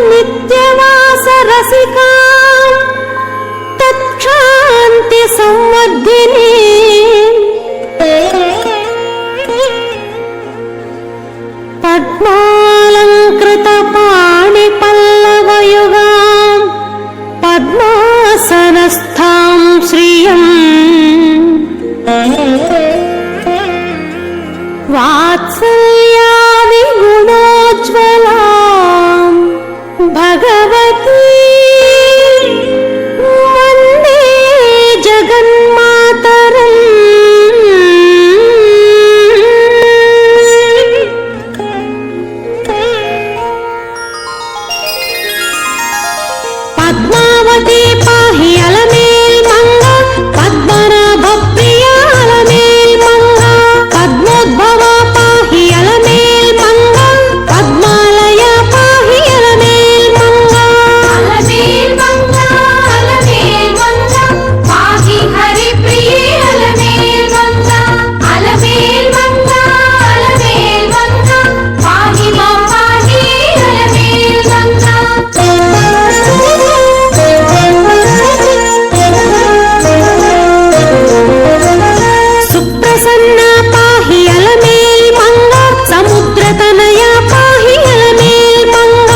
నిత్యవాస రసికా తక్షాంతి సంవర్ధిని పద్మాలంకృత పాణి పల్లవయుగాం పద్మాసనస్థాం శ్రియం వాత్సల్యాది గుణోజ్వలాం భగవతీ వందే జగన్మాతరం పద్మావతి పాహి అలమేల్ మంగ పద్మనాభ ప్రియ అలమేల్ మంగ పద్మోద్భవ పాహి అలమేల్ మంగ పద్మాలయ పాహి అలమేల్ మంగ అలమేల్ మంగ అలమేల్ మంగ పాహి హరి ప్రియ అలమేల్ మంగ అలమేల్ మంగ అలమేల్ మంగ పాహి మా పాహి అలమేల్ మంగ సుప్రసన్న పాహి అలమేల్ మంగ సముద్రతనయ పాహి అలమేల్ మంగ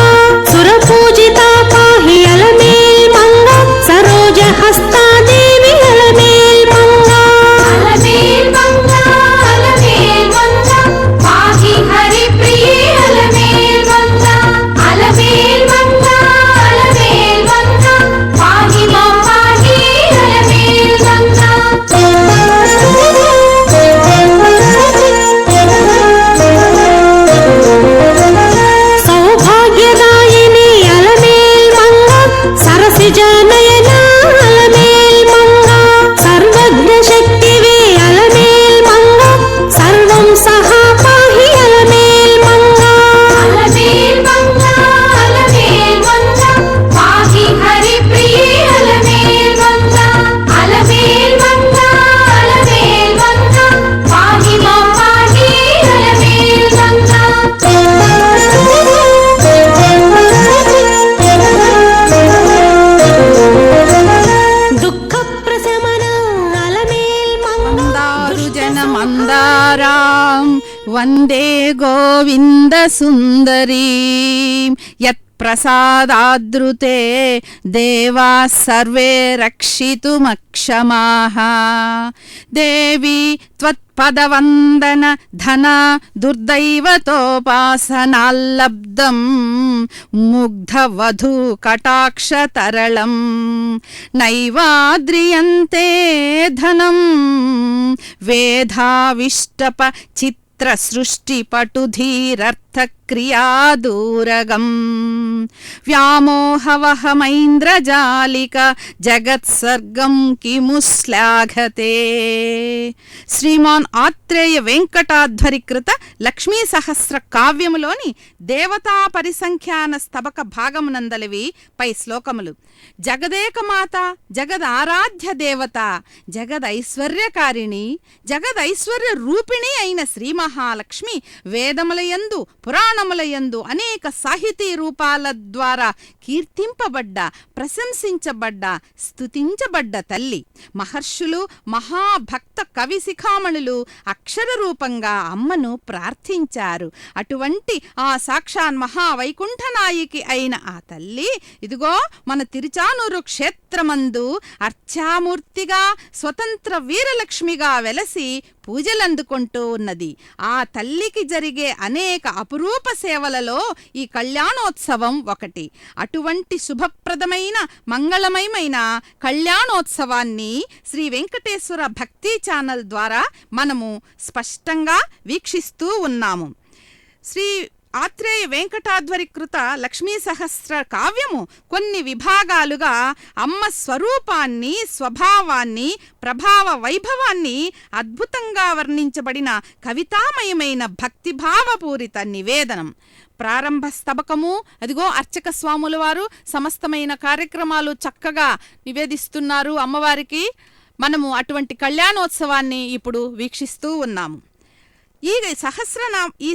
సురపూజిత పాహి అలమేల్ మంగ సరోజ హస్తాదేవి అలమేల్ మంగ అలమేల్ మంగ అలమేల్ మంగ పాహి హరి ప్రియ అలమేల్ మంగ అలమేల్ మంగ అలమేల్ మంగ పాహి మా పాహి అలమేల్ మంగ సౌభాగ్యదాయిని అలమేల్ మంగ సరసిజనయన అలమేల్ మంగ సర్వజ్ఞ శక్తివే అలమేల్ మంగ సర్వం సహా పాహి అలమేల్ మంగ అలమేల్ మంగ అలమేల్ మంగ పాహి హరి ప్రియ అలమేల్ మంగ అలమేల్ మంగ అలమేల్ మంగ పాహి మా పాహి అలమేల్ మంగ దుఃఖ ప్రశమన అలమేల్ మంగ మందారుజనమందారాం వందే గోవింద సుందరీం యత్ప్రసాదాదృతే దేవా సర్వే రక్షితుమక్షమాః దేవి త్వత్పదవందన ధన దుర్దైవతోపాసనాల్లబ్ధం ముగ్ధవధూ కటాక్షతరళం నైవాద్రియంతే ధనం వేధావిష్టప చిత్రసృష్టిపటుధీరర్థక్రియాదూరగం వ్యామోహవహమైంద్రజాలిక జగత్సర్గం కిము శ్లాఘతే. శ్రీమాన్ ఆత్రేయ వెంకటాధ్వరికృత లక్ష్మీ సహస్ర కావ్యములోని దేవతా పరిసంఖ్యాన స్తబక భాగమునందలివి పై శ్లోకములు. జగదేకమాత జగదారాధ్య దేవత జగదైశ్వర్యకారిణి జగదైశ్వర్య రూపిణి అయిన శ్రీ మహాలక్ష్మి వేదములయందు పురాణములయందు అనేక సాహితీ రూపాల ద్వారా కీర్తింపబడ్డ ప్రశంసించబడ్డ స్తుతించబడ్డ తల్లి. మహర్షులు మహాభక్త కవి శిఖామణులు అక్షర రూపంగా అమ్మను ప్రార్థించారు. అటువంటి ఆ సాక్షాన్ మహావైకుంఠనాయికి అయిన ఆ తల్లి ఇదిగో మన తిరుచానూరు క్షేత్రమందు అర్చామూర్తిగా స్వతంత్ర వీరలక్ష్మిగా వెలసి పూజలందుకుంటూ ఉన్నది. ఆ తల్లికి జరిగే అనేక అపురూప సేవలలో ఈ కళ్యాణోత్సవం ఒకటి. అటువంటి శుభప్రదమైన మంగళమయమైన కళ్యాణోత్సవాన్ని శ్రీ వెంకటేశ్వర భక్తి ఛానల్ ద్వారా మనము స్పష్టంగా వీక్షిస్తూ ఉన్నాము. శ్రీ ఆత్రేయ వెంకటాధ్వరికృత లక్ష్మీ సహస్ర కావ్యము కొన్ని విభాగాలుగా అమ్మ స్వరూపాన్ని స్వభావాన్ని ప్రభావ వైభవాన్ని అద్భుతంగా వర్ణించబడిన కవితామయమైన భక్తిభావపూరిత నివేదనం. ప్రారంభ స్తబకము అదిగో అర్చక స్వాముల వారు సమస్తమైన కార్యక్రమాలు చక్కగా నివేదిస్తున్నారు అమ్మవారికి. మనము అటువంటి కళ్యాణోత్సవాన్ని ఇప్పుడు వీక్షిస్తూ ఉన్నాము. ఈ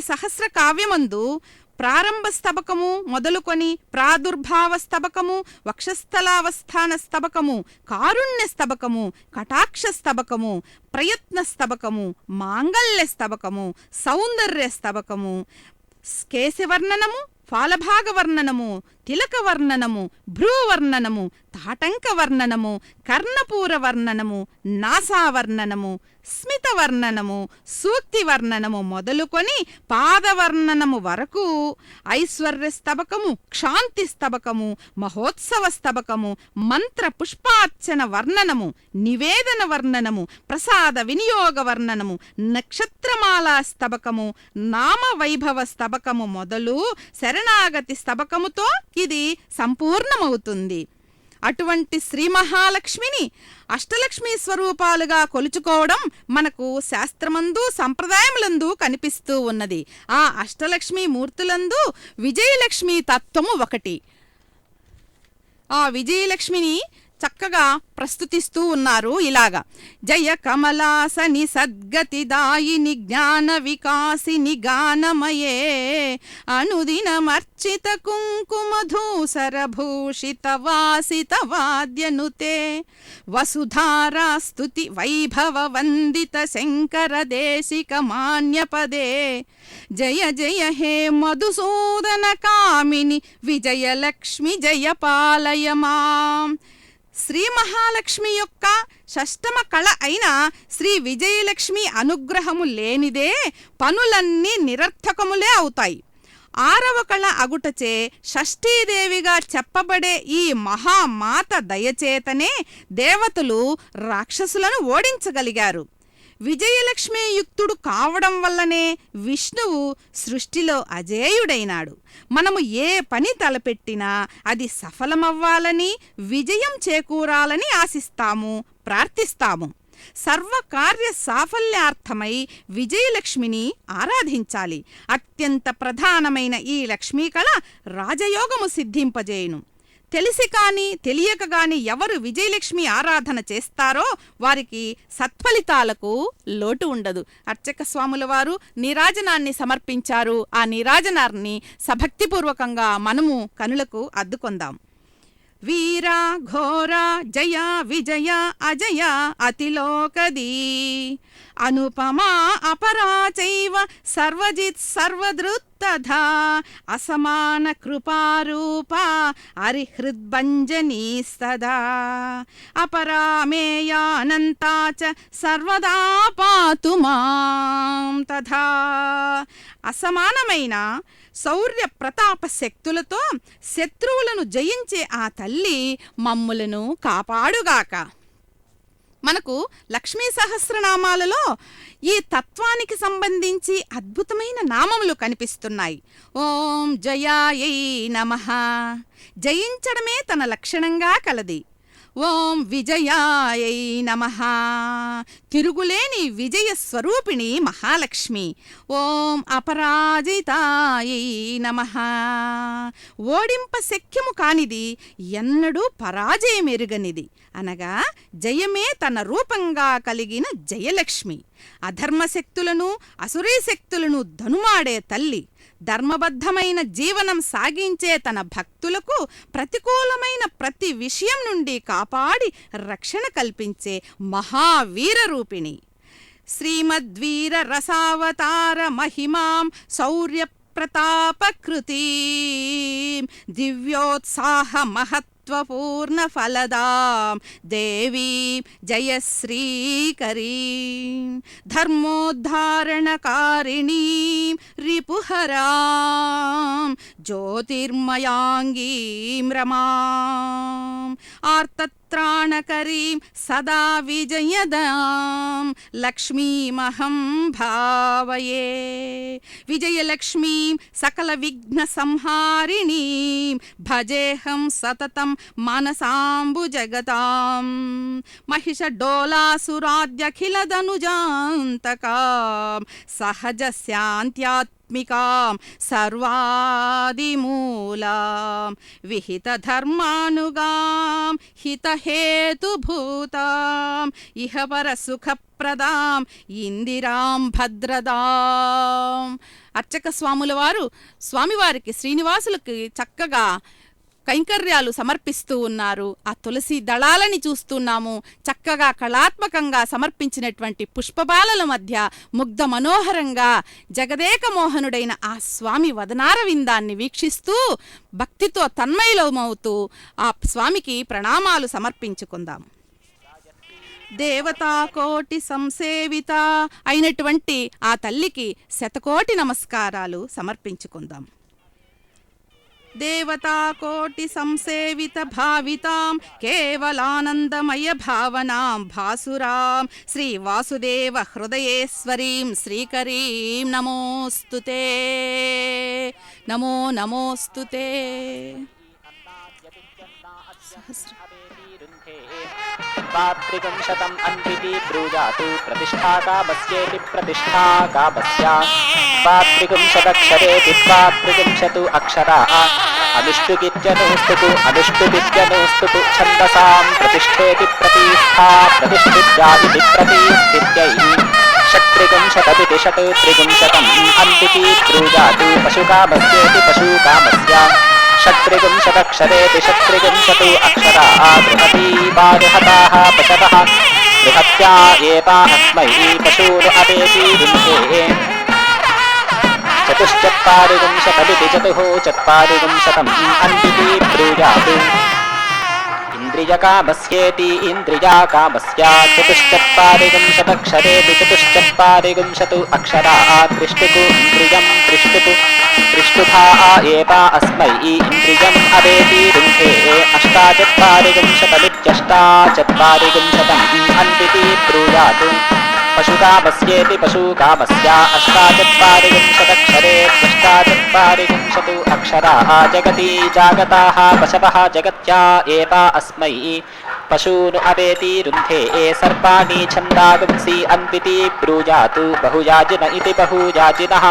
సహస్ర కావ్యమందు ప్రారంభ స్తబకము మొదలుకొని ప్రాదుర్భావ స్తబకము, వక్షస్థలావస్థాన స్తబకము, కారుణ్య స్తబకము, కటాక్ష స్తబకము, ప్రయత్న స్తబకము, మాంగళ్య స్తబకము, సౌందర్య స్తబకము, కేశవర్ణనము, ఫాలభాగ వర్ణనము, తిలక వర్ణనము, భ్రూవర్ణనము, తాటంక వర్ణనము, కర్ణపూర వర్ణనము, నాసావర్ణనము, స్మిత వర్ణనము, సూక్తి వర్ణనము మొదలుకొని పాదవర్ణనము వరకు ఐశ్వర్య స్తబకము, క్షాంతి స్తబకము, మహోత్సవ స్తబకము, మంత్ర పుష్పార్చన వర్ణనము, నివేదన వర్ణనము, ప్రసాద వినియోగ వర్ణనము, నక్షత్రమాలా స్తబకము, నామ వైభవ స్తబకము మొదలు శరణాగతి స్తబకముతో ఇది సంపూర్ణమవుతుంది. అటువంటి శ్రీ మహాలక్ష్మిని అష్టలక్ష్మీ స్వరూపాలుగా కొలుచుకోవడం మనకు శాస్త్రమందు సంప్రదాయములందు కనిపిస్తూ ఉన్నది. ఆ అష్టలక్ష్మీ మూర్తులందు విజయలక్ష్మి తత్వము ఒకటి. ఆ విజయలక్ష్మిని చక్కగా ప్రస్తుతిస్తూ ఉన్నారు ఇలాగా: జయ కమలాసని సద్గతి దాయిని జ్ఞాన వికాసిని గానమయే అనుదినమర్చిత కుంకుమధూసర భూషిత వాసిత వాద్యనుతే వసుధారా స్తుతి వైభవ వందిత శంకర దేశిక మాన్యపదే జయ జయ హే మధుసూదన కామిని విజయలక్ష్మి జయ పాలయ మాం. శ్రీ మహాలక్ష్మి యొక్క షష్టమ కళ అయిన శ్రీ విజయలక్ష్మి అనుగ్రహము లేనిదే పనులన్నీ నిరర్థకములే అవుతాయి. ఆరవ కళ అగుటచే షష్ఠీదేవిగా చెప్పబడే ఈ మహామాత దయచేతనే దేవతలు రాక్షసులను ఓడించగలిగారు. విజయలక్ష్మి యుక్తుడు కావడం వల్లనే విష్ణువు సృష్టిలో అజేయుడైనాడు. మనము ఏ పని తలపెట్టినా అది సఫలమవ్వాలని, విజయం చేకూరాలని ఆశిస్తాము, ప్రార్థిస్తాము. సర్వకార్య సాఫల్యార్థమై విజయలక్ష్మిని ఆరాధించాలి. అత్యంత ప్రధానమైన ఈ లక్ష్మీ కళ రాజయోగము సిద్ధింపజేయును. తెలిసి కానీ తెలియక గాని ఎవరు విజయలక్ష్మి ఆరాధన చేస్తారో వారికి సత్ఫలితాలకు లోటు ఉండదు. అర్చక స్వాముల వారు నీరాజనాన్ని సమర్పించారు. ఆ నీరాజనాన్ని సభక్తిపూర్వకంగా మనము కనులకు అద్దుకొందాం. వీర ఘోర జయ విజయ అజయ అతిలోకదీ అనుపమా అపరా చైవ సర్వజిత్ సర్వదృత్తథా అసమాన కృపారూపా అరిహృద్భంజనీ సదా అపరామేయానంతా చ సర్వదా పాతు మాం తథా. అసమానమైన శౌర్య ప్రతాప శక్తులతో శత్రువులను జయించే ఆ తల్లి మమ్ములను కాపాడుగాక. మనకు లక్ష్మీ సహస్రనామాలలో ఈ తత్వానికి సంబంధించి అద్భుతమైన నామములు కనిపిస్తున్నాయి. ఓం జయాయై నమః, జయించడమే తన లక్షణంగా కలది. ఓం విజయాయై నమః, తిరుగులేని విజయ స్వరూపిణి మహాలక్ష్మి. ఓం అపరాజితాయై నమః, ఓడింప శక్యము కానిది, ఎన్నడూ పరాజయమెరుగనిది, అనగా జయమే తన రూపంగా కలిగిన జయలక్ష్మి. అధర్మశక్తులను అసురీ శక్తులను ధనుమాడే తల్లి. ధర్మబద్ధమైన జీవనం సాగించే తన భక్తులకు ప్రతికూలమైన ప్రతి విషయం నుండి కాపాడి రక్షణ కల్పించే మహావీర రూపిణి. శ్రీమద్వీర రసావతార మహిమాం శౌర్య ప్రతాపకృతి దివ్యోత్సాహ మహత్వపూర్ణ ఫలదాం దేవీం జయశ్రీకరీం ధర్మోద్ధారణకారిణీం రిపుహరాం జ్యోతిర్మయాంగీం రమాం ఆర్తత్రాణకరీం సదా విజయదాం లక్ష్మీమహం భావయే. విజయలక్ష్మీం సకల విఘ్న సంహారిణీం భజేహం సతతం మనసాంబుజగతాం మహిషడోలాసురాద్యఖిలదనుజాంతకాం సహజ శాంత్యాత్మ ఆత్మికాం సర్వాదిమూలాం విహితధర్మానుగాం హితహేతుభూతాం ఇహపరసుఖప్రదాం ఇందిరాం భద్రదాం. అర్చక స్వాముల వారు స్వామివారికి శ్రీనివాసులకి చక్కగా కైంకర్యాలు సమర్పిస్తూ ఉన్నారు. ఆ తులసి దళాలని చూస్తున్నాము. చక్కగా కళాత్మకంగా సమర్పించినటువంటి పుష్పబాలల మధ్య ముగ్ధ మనోహరంగా జగదేక మోహనుడైన ఆ స్వామి వదనారవిందాన్ని వీక్షిస్తూ భక్తితో తన్మయలమవుతూ ఆ స్వామికి ప్రణామాలు సమర్పించుకుందాం. దేవతాకోటి సంసేవిత అయినటువంటి ఆ తల్లికి శతకోటి నమస్కారాలు సమర్పించుకుందాం. దేవతాకోటి సంసేవిత భావితాం కేవలానందమయ భావనాం భాసురాం శ్రీ వాసుదేవ హృదయేశ్వరీం శ్రీకరీం నమోస్తుతే. నమో నమోస్తుతే. पात्रिकं अन्विति ब्रूजातु प्रतिष्ठाकामस्येति प्रतिष्ठाकामस्या पात्रिकं शतक्षरेति पात्रिकंशतु अक्षरा अनुष्टुकित्यनुस्तुतु अनुष्टुकित्यनुस्तुतु छन्दसां प्रतिष्ठेति प्रतिष्ठा प्रतिष्ठित्या इति प्रतिष्ठित्यै षट्त्रिकं शतमिति षट्त्रिकंशतम् अन्विति ब्रूजातु पशुकामस्येति पशुकामस्या षट्त्रिकं शतक्षरेति षट्त्रिकंशतु अक्षरा बृहती बारुहताः पशवः बृहत्या एता अस्मै पशून् अपेति रुन्धे चतुश्चत्वारिकं शतमिति चतुः चत्वारिकं शतम् अन्विति ब्रूजातु इन्द्रियकामस्येति इन्द्रियाकामस्या चतुश्चत्वारिकं शतक्षरेति चतुश्चत्वारिकंशतु अक्षरा त्रिष्टुकु इन्द्रियं त्रिष्टुकु त्रिष्टुधा एता अस्मै इन्द्रियम् अवेति रुन्धे अष्टाचत्वारिकं शतमित्यष्टाचत्वारिकं शतम् अन्विति ब्रूजातु पशुकामस्येति पशुकामस्या अष्टाचत्वारिकं शतक्षरेत्यष्टाचत्वारिकं शतु अक्षरा जगति जागताः पशवः जगत्या एता अस्मै पशून् अवेति रुन्धे सर्पाणि छन्दागुंसि अन्विति ब्रूजातु बहुयाजिन इति बहुयाजिनः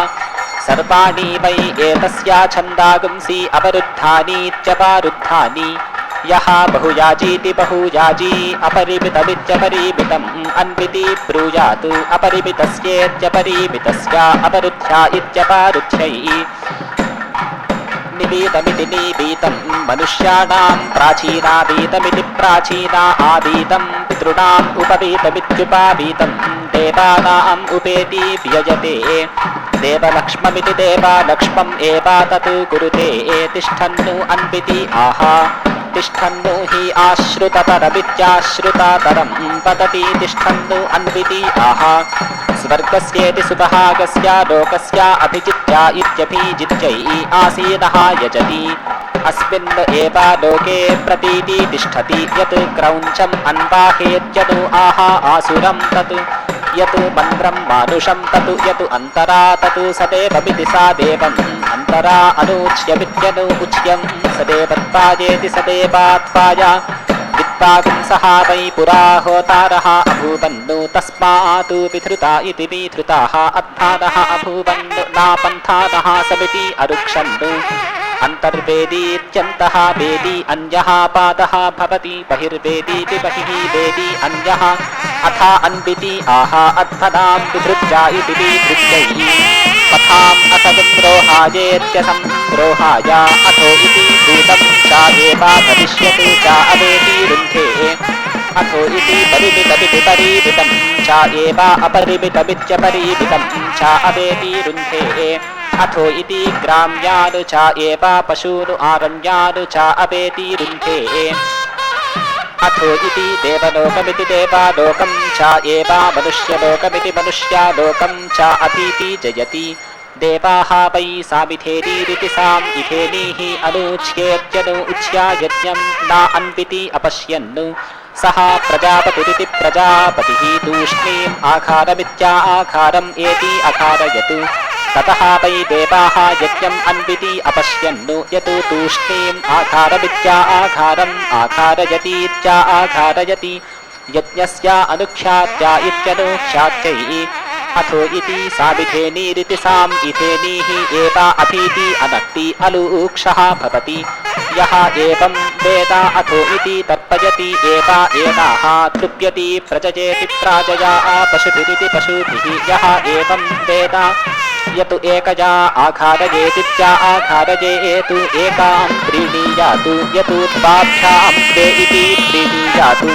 सर्पाणि वै एतस्या छन्दागुंसि अपरुद्धानीत्यपरुद्धानि यः बहुयाजीति बहुयाजी अपरिमितमित्यपरिमितम् अन्विति ब्रूजातु अपरिमितस्येत्यपरिमितस्य अपरुद्ध्या इत्यपरुद्ध्यै निबीतमिति निबीतं मनुष्याणां प्राचीनाबीतमिति प्राचीना आबीतं पितॄणाम् उपबीतमित्युपबीतं देवानाम् उपेति व्यजते देवलक्ष्ममिति देवालक्ष्मम् एतत् कुरुते तिष्ठन्नु अन्विति आहा तिष्ठन्नु हि आश्रुततरमित्याश्रुततरं पतति तिष्ठन्नु अन्विति आहा स्वर्गस्येति सुभहागस्य लोकस्य अभिजित्या इत्यभिजित्यै आसीनः यजति अस्मिन् एव लोके प्रतीति तिष्ठति यत् क्रौञ्चम् अन्वाहेत्यनु आहा आसुरं तत् यत् मन्द्रं मानुषं तत् यत् अन्तरा तत् सदेवमिति सा देवम् अन्तरा अनूच्यमित्यनु उच्यं सदेवत्पायेति सदेवात्पाय विद्वांसः वै पुरा होतारः अभूवन्नु तस्मात् विधृता इति विधृताः अध्वानः अभूवन्नु नापन्थानः समिति अरुक्षन्नु अन्तर्वेदीत्यन्तः वेदी अन्यः पादः भवति बहिर्वेदीति बहिः वेदी अन्यः अथा अन्विति आहा अध्वनां विधृत्या इति विधृत्यै पथाम् असंद्रोहायेत्यसंद्रोहाय अथो इति भूतं च एव भविष्यति च अवेति रुन्धे अथो इति परिमितमिति परिमितं च एव अपरिमितमित्यपरिमितं च अवेति रुन्धे अथो इति ग्राम्यानु च एव पशूनु आरण्यानु च अवेति रुन्धे अथो इति देवलोकमिति देवालोकं च एव मनुष्यलोकमिति मनुष्यालोकं च अतीति जयति देवाः वै सामिथेनीरिति साम् इथेनीः अनूच्येत्यनु उच्या यज्ञं न अन्विति अपश्यन्नु सः प्रजापतिरिति प्रजापतिः तूष्णीम् आखारमित्या आखारम् एति अकारयतु ततः वै देवाः यज्ञम् अन्विति अपश्यन्नु यत् तूष्णीम् आखारमित्या आखारम् आखारयतीत्या आखारयति यज्ञस्य अनुख्यात्या इत्यनुख्यात्यै अथो इति सामिथेनीरिति साम इथेनीः एता अभीति अनक्ति अलूक्षः भवति यः एवं वेद अथो इति तर्पयति एता एनाः तृप्यति प्रजयेति प्राजया पशुभिरिति पशुभिः यः एवं वेद यतु एकजा आघारयेतित्या आघारयेतु एकां प्रीणीयातु यतु द्वाभ्यां द्वे इति प्रीणीयातु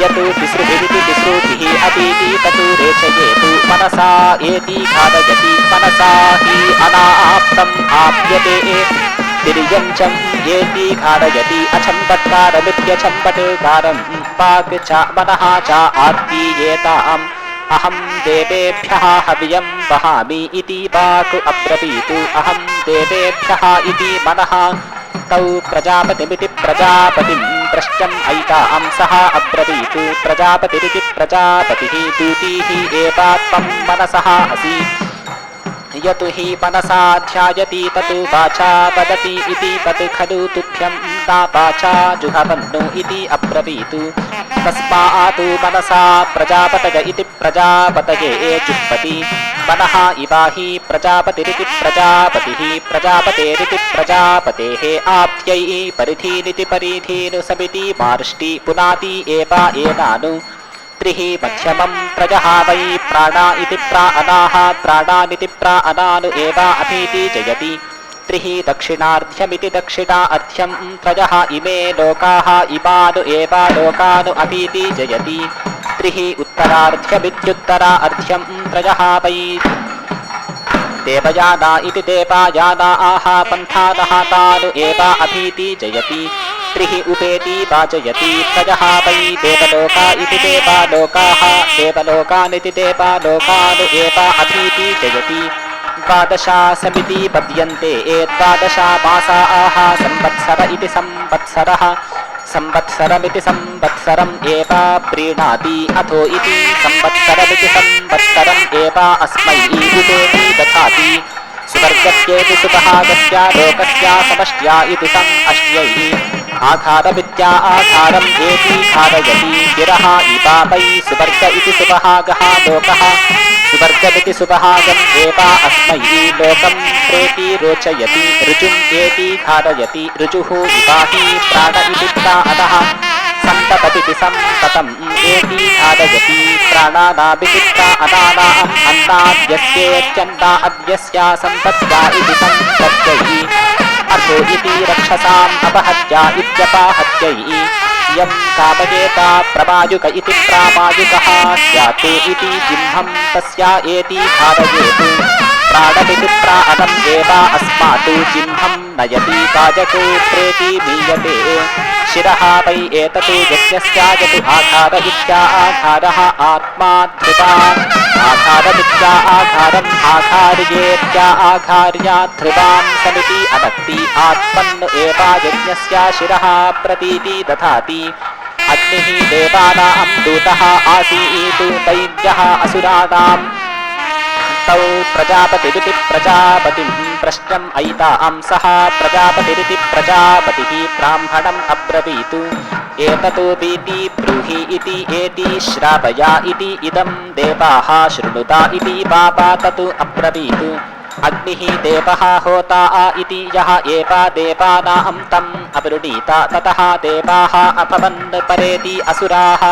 यतु तिसृभिरिति तिसृभिः अतीति ततु रेचयेतु मनसा एति घारयति मनसा हि अनाप्तम् आप्यते तिर्यञ्चम् एति घारयति अचम्बट्कारमित्यचम्बट्कारं वाक् च मनः च आर्तीयेताम् अहं देवेभ्यः हव्यं वहामि इति वाक् अब्रवीतु अहं देवेभ्यः इति मनः तौ प्रजापतिमिति प्रजापतिं प्रश्चम् ऐतां सः अब्रवीतु प्रजापतिरिति प्रजापतिः दूतीः एवात्मं मनसः असि यतु हि मनसा ध्यायति ततु वाचा वदति इति तत् खलु तुभ्यं ता वाचा जुहवन्नु इति अब्रवीतु तस्मात् मनसा प्रजापतय इति प्रजापतये जुह्वति मनः इवा हि प्रजापतिरिति प्रजापतिः प्रजापतेरिति प्रजापतेः आप्त्यै परिधीनिति परिधीनुसमिति मार्ष्टि पुनाति एवा एनानु त्रिः मध्यमं त्रयः वै प्राणा इति प्राणाः प्राणानिति प्राणानु एवा अभीति जयति त्रिः दक्षिणार्ध्यमिति दक्षिणा अर्ध्यं त्रयः इमे लोकाः इमानु एवा लोकानु अभीति जयति त्रिः उत्तरार्ध्यमित्युत्तरा अर्ध्यं त्रयः वै देवयाना इति देवायानाः पन्थानः तानु एवा अभीति जयति त्रिः उपेति वाचयति त्रयः वै देवलोका इति देवालोकाः देवलोकानिति देवालोकानु एवा अभीति जयति द्वादशा समिति पद्यन्ते द्वादशा मासाः संवत्सर इति संवत्सरः संवत्सरमिति संवत्सरम् एवा प्रीणाति अथो इति संवत्सरमिति संवत्सरम् एवा अस्मै उपेति दधाति सुवर्गस्येति सुपहागस्य लोकस्य समष्ट्या इति सम् अष्ट्यै आघारमित्या आघारम् एति घारयति गिरः इवा वै सुवर्ग इति सुपहागः लोकः सुवर्गमिति सुपहागम् एवा अस्मै लोकं प्रेति रोचयति ऋजुम् एति घारयति ऋजुः इवा हि प्राण इति प्राणः सन्ततमिति सन्ततम् एति घारयति प्राणानामिति प्राणानाम् अन्नाद्यस्येत्यन्ना अद्यस्या सम्पत्त्या इति सम्पत्त्यै अथो इति रक्षसाम् अपहत्या इत्यपाहत्यै यं कामयेता प्रमायुक इति प्रामायुकः स्यात् इति जिह्वं तस्या एति घारयेत् प्राणमिति प्राणम् एवा अस्मात् जिह्वं नयति काजको प्रेति मीयते शिरः वै एतत् यज्ञस्यायतु आघार इत्या आघारः आत्मा ध्रुवा आघारमित्या आघारम् आघार्येत्या आघार्या ध्रुवां समिति अनक्ति आत्मन् एवा यज्ञस्य शिरः प्रतीति दधाति अग्निः देवानां दूतः आसीत् दैव्यः असुराणाम् तौ प्रजापतिरिति प्रजापतिं प्रश्नम् ऐतां सः प्रजापतिरिति प्रजापतिः ब्राह्मणम् अब्रवीतु एततो वीति ब्रूहि इति एति श्रावया इति इदं देवाः शृणुता इति वापा ततु अब्रवीतु अग्निः देवः होता इति यः एवा देवानां तम् अवृणीत ततः देवाः अभवन् परेति असुराः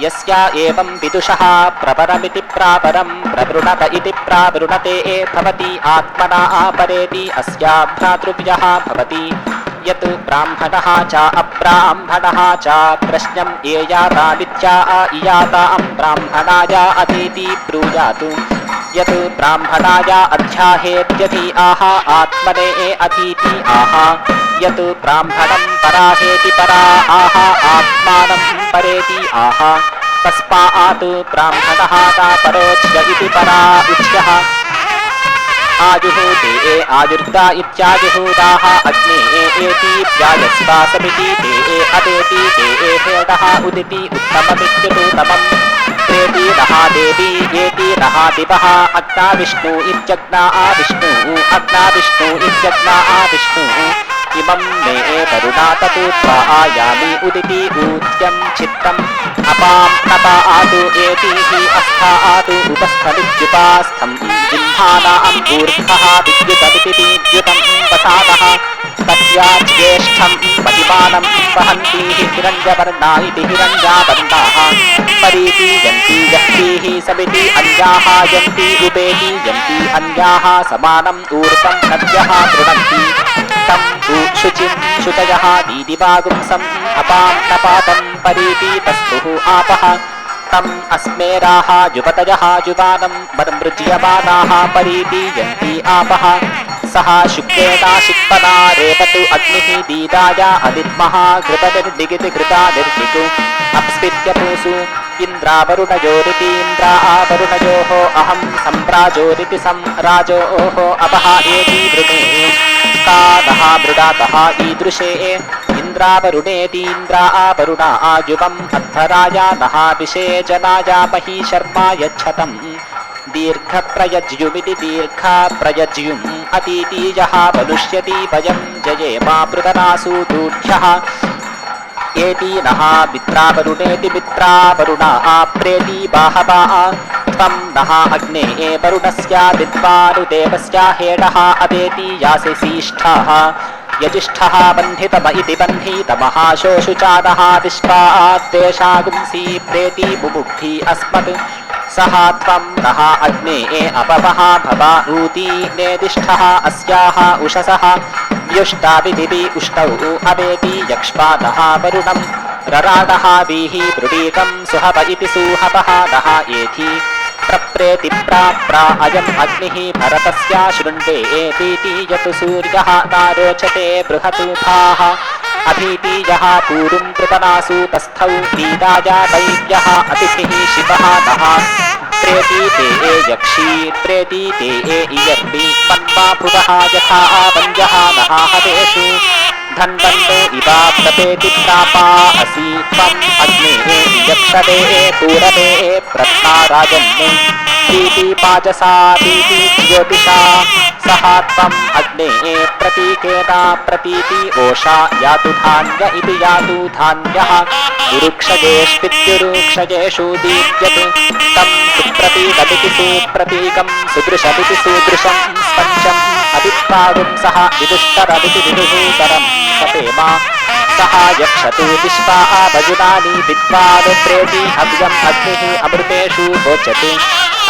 यस्या एवं विदुषः प्रपरमिति प्रापरं प्रवृणत इति प्रावृणते भवति आत्मना परेति अस्या भ्रातृव्यः भवति यत् ब्राह्मणः च अब्राह्मणः च प्रश्नम् एयातामित्या इयातां ब्राह्मणाय अतीति ब्रूयातु यत् ब्राह्मणाय अध्याहेत्यधि आह आत्मने अधीति आह यत् ब्राह्मणं पराहेति परा आह आत्मानं परेति आह तस्मात् ब्राह्मणः परोच्य इति परा उच्यः आयुः ते आयुर्दा इत्यायुहुदाः अग्ने एति व्यायस्वा समिति ते अदेति ते हेडः उदिति उत्तममित्युत्तमम् प्रेति रहा देवी एति रहा दिवः अग्ना विष्णु इत्यग्ना विष्णु अग्ना विष्णु इत्यग्ना विष्णु इमं मे वरुणातपूत्वा आयामि उदिति ऊत्यं चित्तम् अपां नपा आतु एतिः अस्था आतु उपस्थमित्युपास्थं जिह्वानाम् ऊर्ध्वः विद्युतमिति विद्युतं वसादः तस्याज्येष्ठं महिमानं वहन्तीः हिरण्यवर्णा इति हिरण्यावर्णाः परीतीयन्ति यः समिति अन्याः यन्ति उपेति यन्ति अन्याः समानम् ऊर्ध्वं नद्यः गृह्णन्ति तं शुचिं शुचयः दीदिवागुंसम् अपां नपातं परीतीतस्तुः आपः तम् अस्मेराः युवतयः युवानं मर्मृज्यमानाः परीतीयन्ति आपः सः शुक्रेणा शिक्पदा रेपतु अग्निः दीदाय अदित्मः घृतनिर्दिगिति घृता निर्दिगु अप्स्पित्यपूसु इन्द्रावरुणयोरितीन्द्रा आवरुणयोः अहं सम्राजोरिति सम्राजोः अपः एति वृणे तातः मृडातः ईदृशे इन्द्रावरुणेतीन्द्रा आवरुणा आयुवम् अद्धराय नः विषेजनाय मही शर्मा यच्छतम् दीर्घप्रयज्युमिति दीर्घप्रयज्युम् अतीतीयः वलुष्यति वयं जयेमा पृतनासु दूढ्यः एतीनः मित्रावरुणेति मित्रावरुणा आप्रेति बाहवा त्वं नः अग्ने वरुणस्य विद्वानुदेवस्य हेडः अवेति यासिसीष्ठः यजिष्ठः बन्धितम इति बन्धितमः शोषुचानः विश्वाद्वेषागुंसि प्रेति मुमुग्धि अस्मत् सः त्वं नः अग्ने अपवः भवा ऊती नेदिष्ठः अस्याः उषसः व्युष्टाविधिवि उष्टौ अवेति यक्ष्मानः वरुणं रराडः वीहि वृडीकं सुहव इति सुहवः नः एधि प्रप्रेति प्राप्रा अयम् अग्निः भरतस्य शृण्वे एतीति यत् सूर्यः नारोचते बृहतूथाः अभीतीयः पूरुं कृपनासु तस्थौ दीदाय दैव्यः अतिथिः शिवः नः प्रेतीते यक्षी प्रेतीते इयर्मि पन्माभुवः यथा वञ्जः नः हवेषु धन्वन्तो इवा प्रपेति प्रापा असि त्वम् अग्ने यक्षते पूरवे प्रत्नाराजन्ने प्रीति पाजसा प्रीति ज्योतिषा सः त्वम् अग्ने प्रतीकेन प्रतीति ओषा यातु धान्य इति यातु धान्यः उरुक्षजेष्वित्युरुक्षजेषु दीप्यते तं सुप्रतीकमिति सुप्रतीकं सुदृशमिति सुदृशं स्पञ्चम् अभिप्रागुं सः विदुष्टरमिति विदुषूतरं सपेमा सः यक्षतु विश्वा भजुनानि विद्वान् प्रेति हव्यम् अग्निः अमृतेषु भोज्यते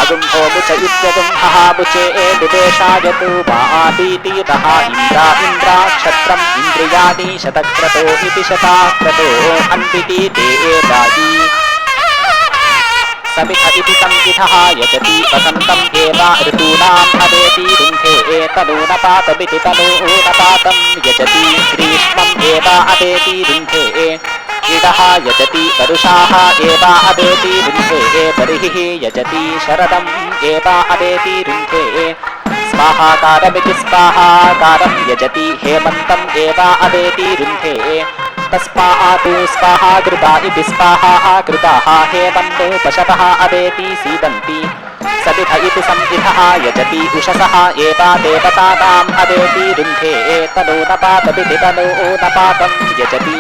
अगुम्भोमुच इत्यगुम्भः मुचे विदेशायतु मातीतीतः इन्द्रा क्षत्रम् इन्द्रियाणि शतक्रतो इति शताक्रतो अन्वितीते राजी समिथ इति संविधः यजति वसन्तम् एव ऋतूनाम् अवेति रुन्धे तनूनपातमिति तनूनपातं यजति ग्रीष्मम् एव अवेति रुन्धे इडः यजति वरुषाः एव अवेति रुन्धे बर्हिः यजति शरदम् एव अवेति रुन्धे स्वाहाकारमिति स्वाहाकारं यजति हेमन्तम् एव अवेति रुन्धे तस्मात् स्वाहाकृता इति स्वाहाकृताः हेमन्तो पशवः अवेति सीदन्ति सविध इति संविधः यजति उषसः एव देवतानाम् अवेति रुन्धे तनूनपातमिति तनूनपातं यजति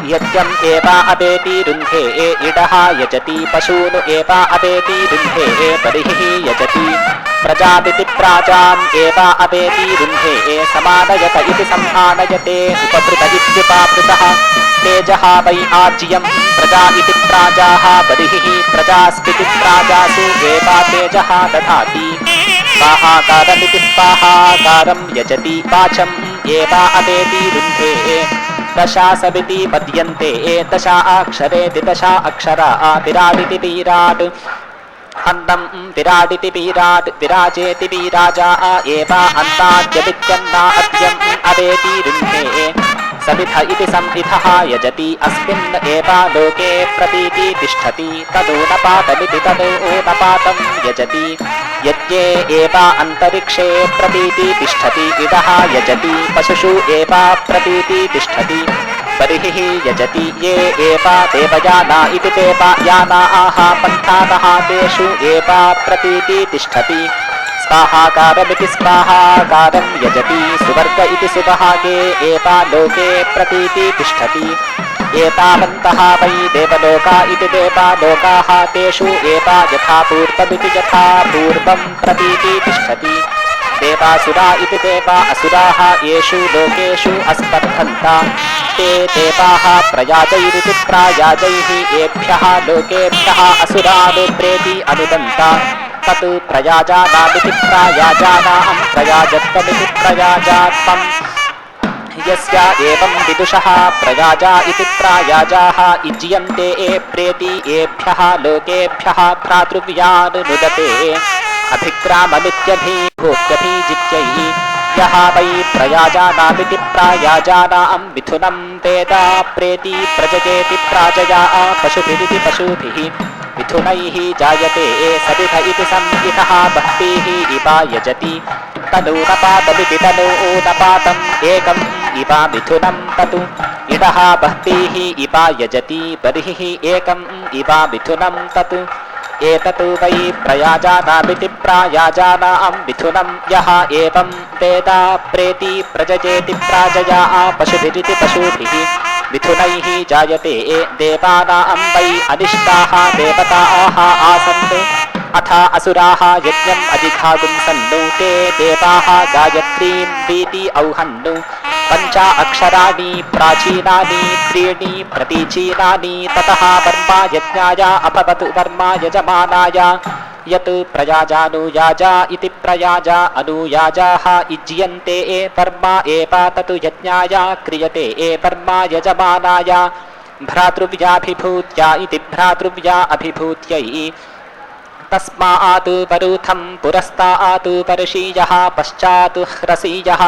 यज्ञम् एव अवेति रुन्धे इडः यजति पशून् एव अवेति रुन्धे बर्हिः यजति प्रजापिति प्राजाम् एव अवेति रुन्धे समानयत इति समानयते उपभृत इत्युपाभृतः तेजः वै आज्यम् प्रजा इति प्राजाः बर्हिः प्रजास्पिति प्राजासु एव तेजः दधाति स्वाहाकारमिति स्वाहाकारं यजति वाचम् एव अवेति रुन्धे दशासमिति पद्यन्ते दशा अक्षरेति दशा अक्षरा विराडिति विराट् अन्नं विराडिति विराट् विराजेति विराजा एव अन्ताद्यमित्यन्ना अद्यम् अवेति रुन्धे समिध इति संविधः यजति अस्मिन् एव लोके प्रतीति तिष्ठति तदूनपातमिति तदूनपातं यजति यज्ञे एव अन्तरिक्षे प्रतीति तिष्ठति इडः यजति पशुषु एव प्रतीति तिष्ठति बर्हिः यजति ये एव देवयाना इति देवयानाः पन्थानः तेषु एव प्रतीति तिष्ठति स्वाहाकारमिति स्वाहाकारं यजति सुवर्ग इति सुभागे एता लोके प्रतीति तिष्ठति एतावन्तः वै देवलोका इति देवालोकाः तेषु एता यथा पूर्वमिति यथा पूर्वं प्रतीति तिष्ठति देवासुरा इति देवा असुराः येषु लोकेषु अस्पर्धन्त ते देवाः प्रयाजैरिति प्रायाजैः एभ्यः लोकेभ्यः असुरानुप्रेति अनुदन्त तत् प्रयाजानामिति प्रायाजानां प्रयाजत्वमिति प्रयाजात्वम् यस्या एवं विदुषः प्रयाजा इति प्रायाजाः इज्यन्ते प्रेति एभ्यः लोकेभ्यः भ्रातृव्यानुनुदते अभिक्राममित्यभिभूत्यभिजित्यैः यः वै प्रयाजानामिति प्रायाजानां मिथुनं वेद प्रेति प्रजजेति प्राजया पशुभिरिति पशुभिः मिथुनैः जायते सविध इति संहितः बह्वीः इवा यजति तनूनपातमिति तनूनपातम् एकम् इवा मिथुनं ततु इडः बह्वीः इवा यजति बर्हिः एकम् इवा मिथुनं तत् एतत् वै प्रयाजानामिति प्रायाजानां मिथुनं यः एवं वेद प्रेति प्रजजेति प्राजया पशुभिरिति पशुभिः मिथुनैः जायते देवानां वै अनिष्टाः देवताः आसन् अथ असुराः यज्ञम् अधिघागुं सन्नु ते देवाः गायत्रीं वीति औहन्नु पञ्च अक्षराणि प्राचीनानि त्रीणि प्रतीचीनानि ततः वर्मा यज्ञाय अभवत् वर्मा यजमानाय यत् प्रयाजानुयाजा इति प्रयाजा अनुयाजाः इज्यन्ते वर्मा एव तत् यज्ञाय क्रियते वर्मा यजमानाय भ्रातृव्याभिभूत्या इति भ्रातृव्या अभिभूत्यै तस्मात् वरूथं पुरस्तात् पर्षीयः पश्चात् ह्रसीयः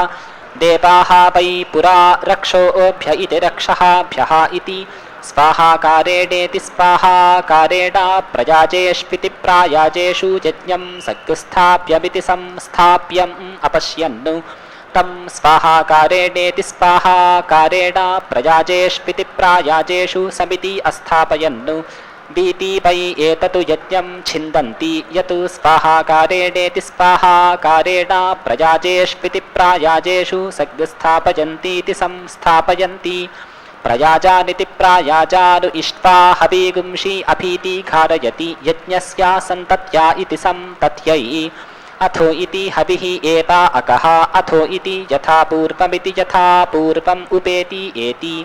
देवाः वै पुरा रक्षोभ्य इति रक्षःभ्यः इति स्वाहाकारेणेति स्वाहाकारेण प्रयाजेष्विति प्रायाजेषु यज्ञं संस्थाप्यमिति संस्थाप्यम् अपश्यन्नु तं स्वाहाकारेणेति स्वाहाकारेण प्रयाजेष्विति प्रायाजेषु समिति अस्थापयन्नु वीति वै एतत् यज्ञं छिन्दन्ति यत् स्वाहाकारेणेति स्वाहाकारेण प्रयाजेष्विति प्रायाजेषु संस्थापयन्तीति संस्थापयन्ति प्रयाजानिति प्रायाजानु इष्ट्वा हविगुंषि अभीति खारयति यज्ञस्य सन्तत्या इति संतत्यै अथो इति हविः एता अकः अथो इति यथा पूर्वमिति यथा पूर्वम् उपेति एति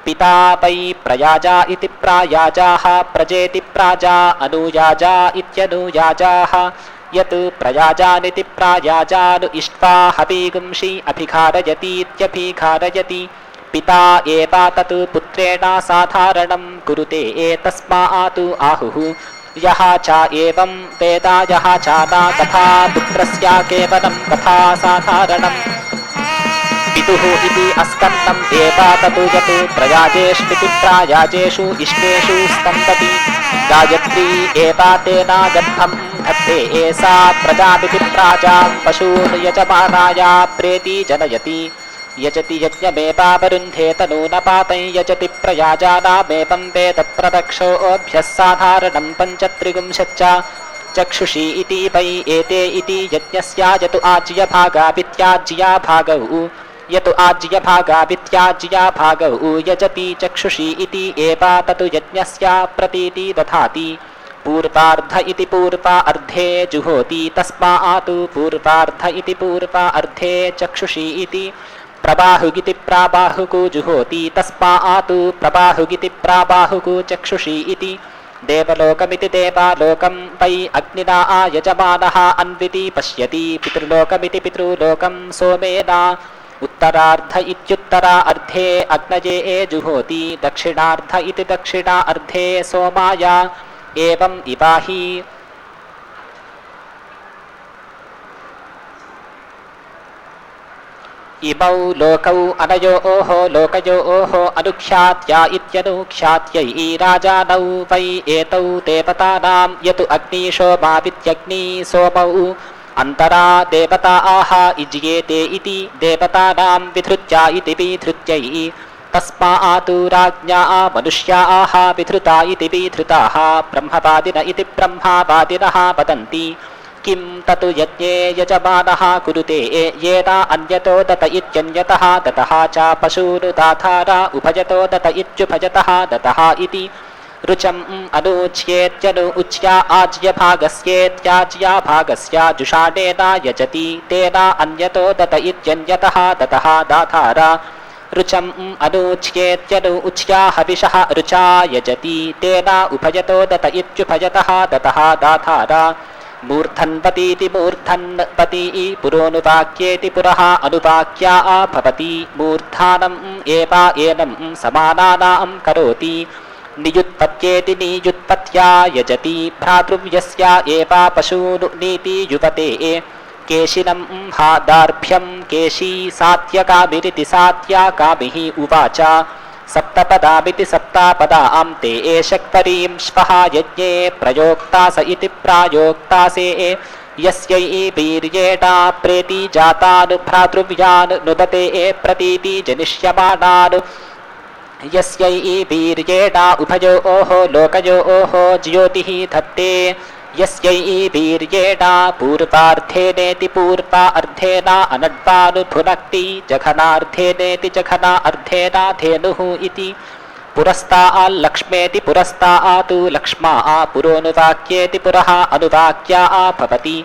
पिता वै प्रयाजा इति प्रायाजाः प्रजेति प्राजा अनुयाजा इत्यनुयाजाः यत् प्रयाजानिति प्रायाजानु इष्ट्वा हविगुंषि अभिखारयतीत्यभिखारयति पिता एता तत् पुत्रेण साधारणं कुरुते तस्मात् आहुः यः च एवं वेद यः च न कथा पुत्रस्य केवलं कथा साधारणम् पितुः इति अस्कन्दम् एव तत् यत् प्रयाजेष्विति प्रायाजेषु इष्टेषु स्कन्दति गायत्री एता तेन गर्भं धत्ते एषा प्रजामिति प्राजां पशून् यजमानाय प्रेति जनयति यजति यज्ञमेवावरुन्धे तनूनपातं यजति प्रयाजानामेवं वेद प्रदक्षोऽभ्यः साधारणं पञ्चत्रिगुंशच्च चक्षुषी इति वै एते इति यज्ञस्य यतु आज्यभागा वित्याज्या भागौ यतु आज्यभागा वित्याज्या भागौ यजति चक्षुषी इति एव ततु यज्ञस्य प्रतीति दधाति पूर्वार्ध इति पूर्वा अर्धे जुहोति तस्मात् पूर्वार्ध इति पूर्वा अर्धे चक्षुषी इति प्रबाहुगिति प्राबाहुको जुहोति तस्मात् प्रबाहुगिति प्राबाहुको चक्षुषी इति देवलोकमिति देवालोकं वै अग्निना यजमानः अन्विति पश्यति पितृलोकमिति पितृलोकं सोमेन उत्तरार्ध इत्युत्तरा अर्धे अग्नये जुहोति दक्षिणार्ध इति दक्षिणा अर्धे सोमाय एवं इवाहि इमौ लोकौ अनयोः लोकयोः अनुख्यात्या इत्यनुख्यात्यै राजानौ वै एतौ देवतानां यतु अग्निशोमावित्यग्नि सोमौ अन्तरा देवताः इज्येते इति देवतानां विधृत्या इति विधृत्यै तस्मात् राज्ञा मनुष्याः विधृता इति विधृताः ब्रह्मवादिन इति ब्रह्मवादिनः वदन्ति किं ततु यज्ञे यजमानः कुरुते येना अन्यतो दत इत्यन्यतः दतः च पशूनुदाधारा उभयतो दत इत्युभयतः दतः इति रुचम् अनुच्येत्यनु उच्या आज्यभागस्येत्याज्या भागस्य जुषाणेन यजति तेन अन्यतो दत इत्यन्यतः दतः दाधारा रुचम् अनुच्येत्यनु उच्या हविषः रुचा यजति तेन उभयतो दत इत्युभयतः दतः दाधारा मूर्धन्वतीति मूर्धन्वती पुरोनुवाक्येति पुरः अनुवाक्या भवति मूर्धानम् एव एनं समानानां करोति नियुत्पत्त्येति नियुत्पत्त्या यजति भ्रातृव्यस्य एव पशून् नीति युवते केशिनं हादार्भ्यं केशी सात्यकाभिरिति सात्याकाभिः उवाच सप्तपदामिति सप्तापदां ते शक्तरीं श्वः यज्ञे प्रयोक्ता स इति प्रायोक्तासे यस्यै वीर्येणा प्रेति जातान् भ्रातृव्यान् नुदते प्रतीति जनिष्यमाणान् यस्यै वीर्येणा उभयोः लोकयोः ज्योतिः धत्ते यस्यै वीर्येणा पूर्वार्धेनेति पूर्वा अर्धेन अनड्वानुभुनक्ति जघनार्धेनेति जघना अर्धेन धेनुः इति पुरस्ताल्लक्ष्मेति पुरस्तातु लक्ष्मा पुरोनुवाक्येति पुरः अनुवाक्या भवति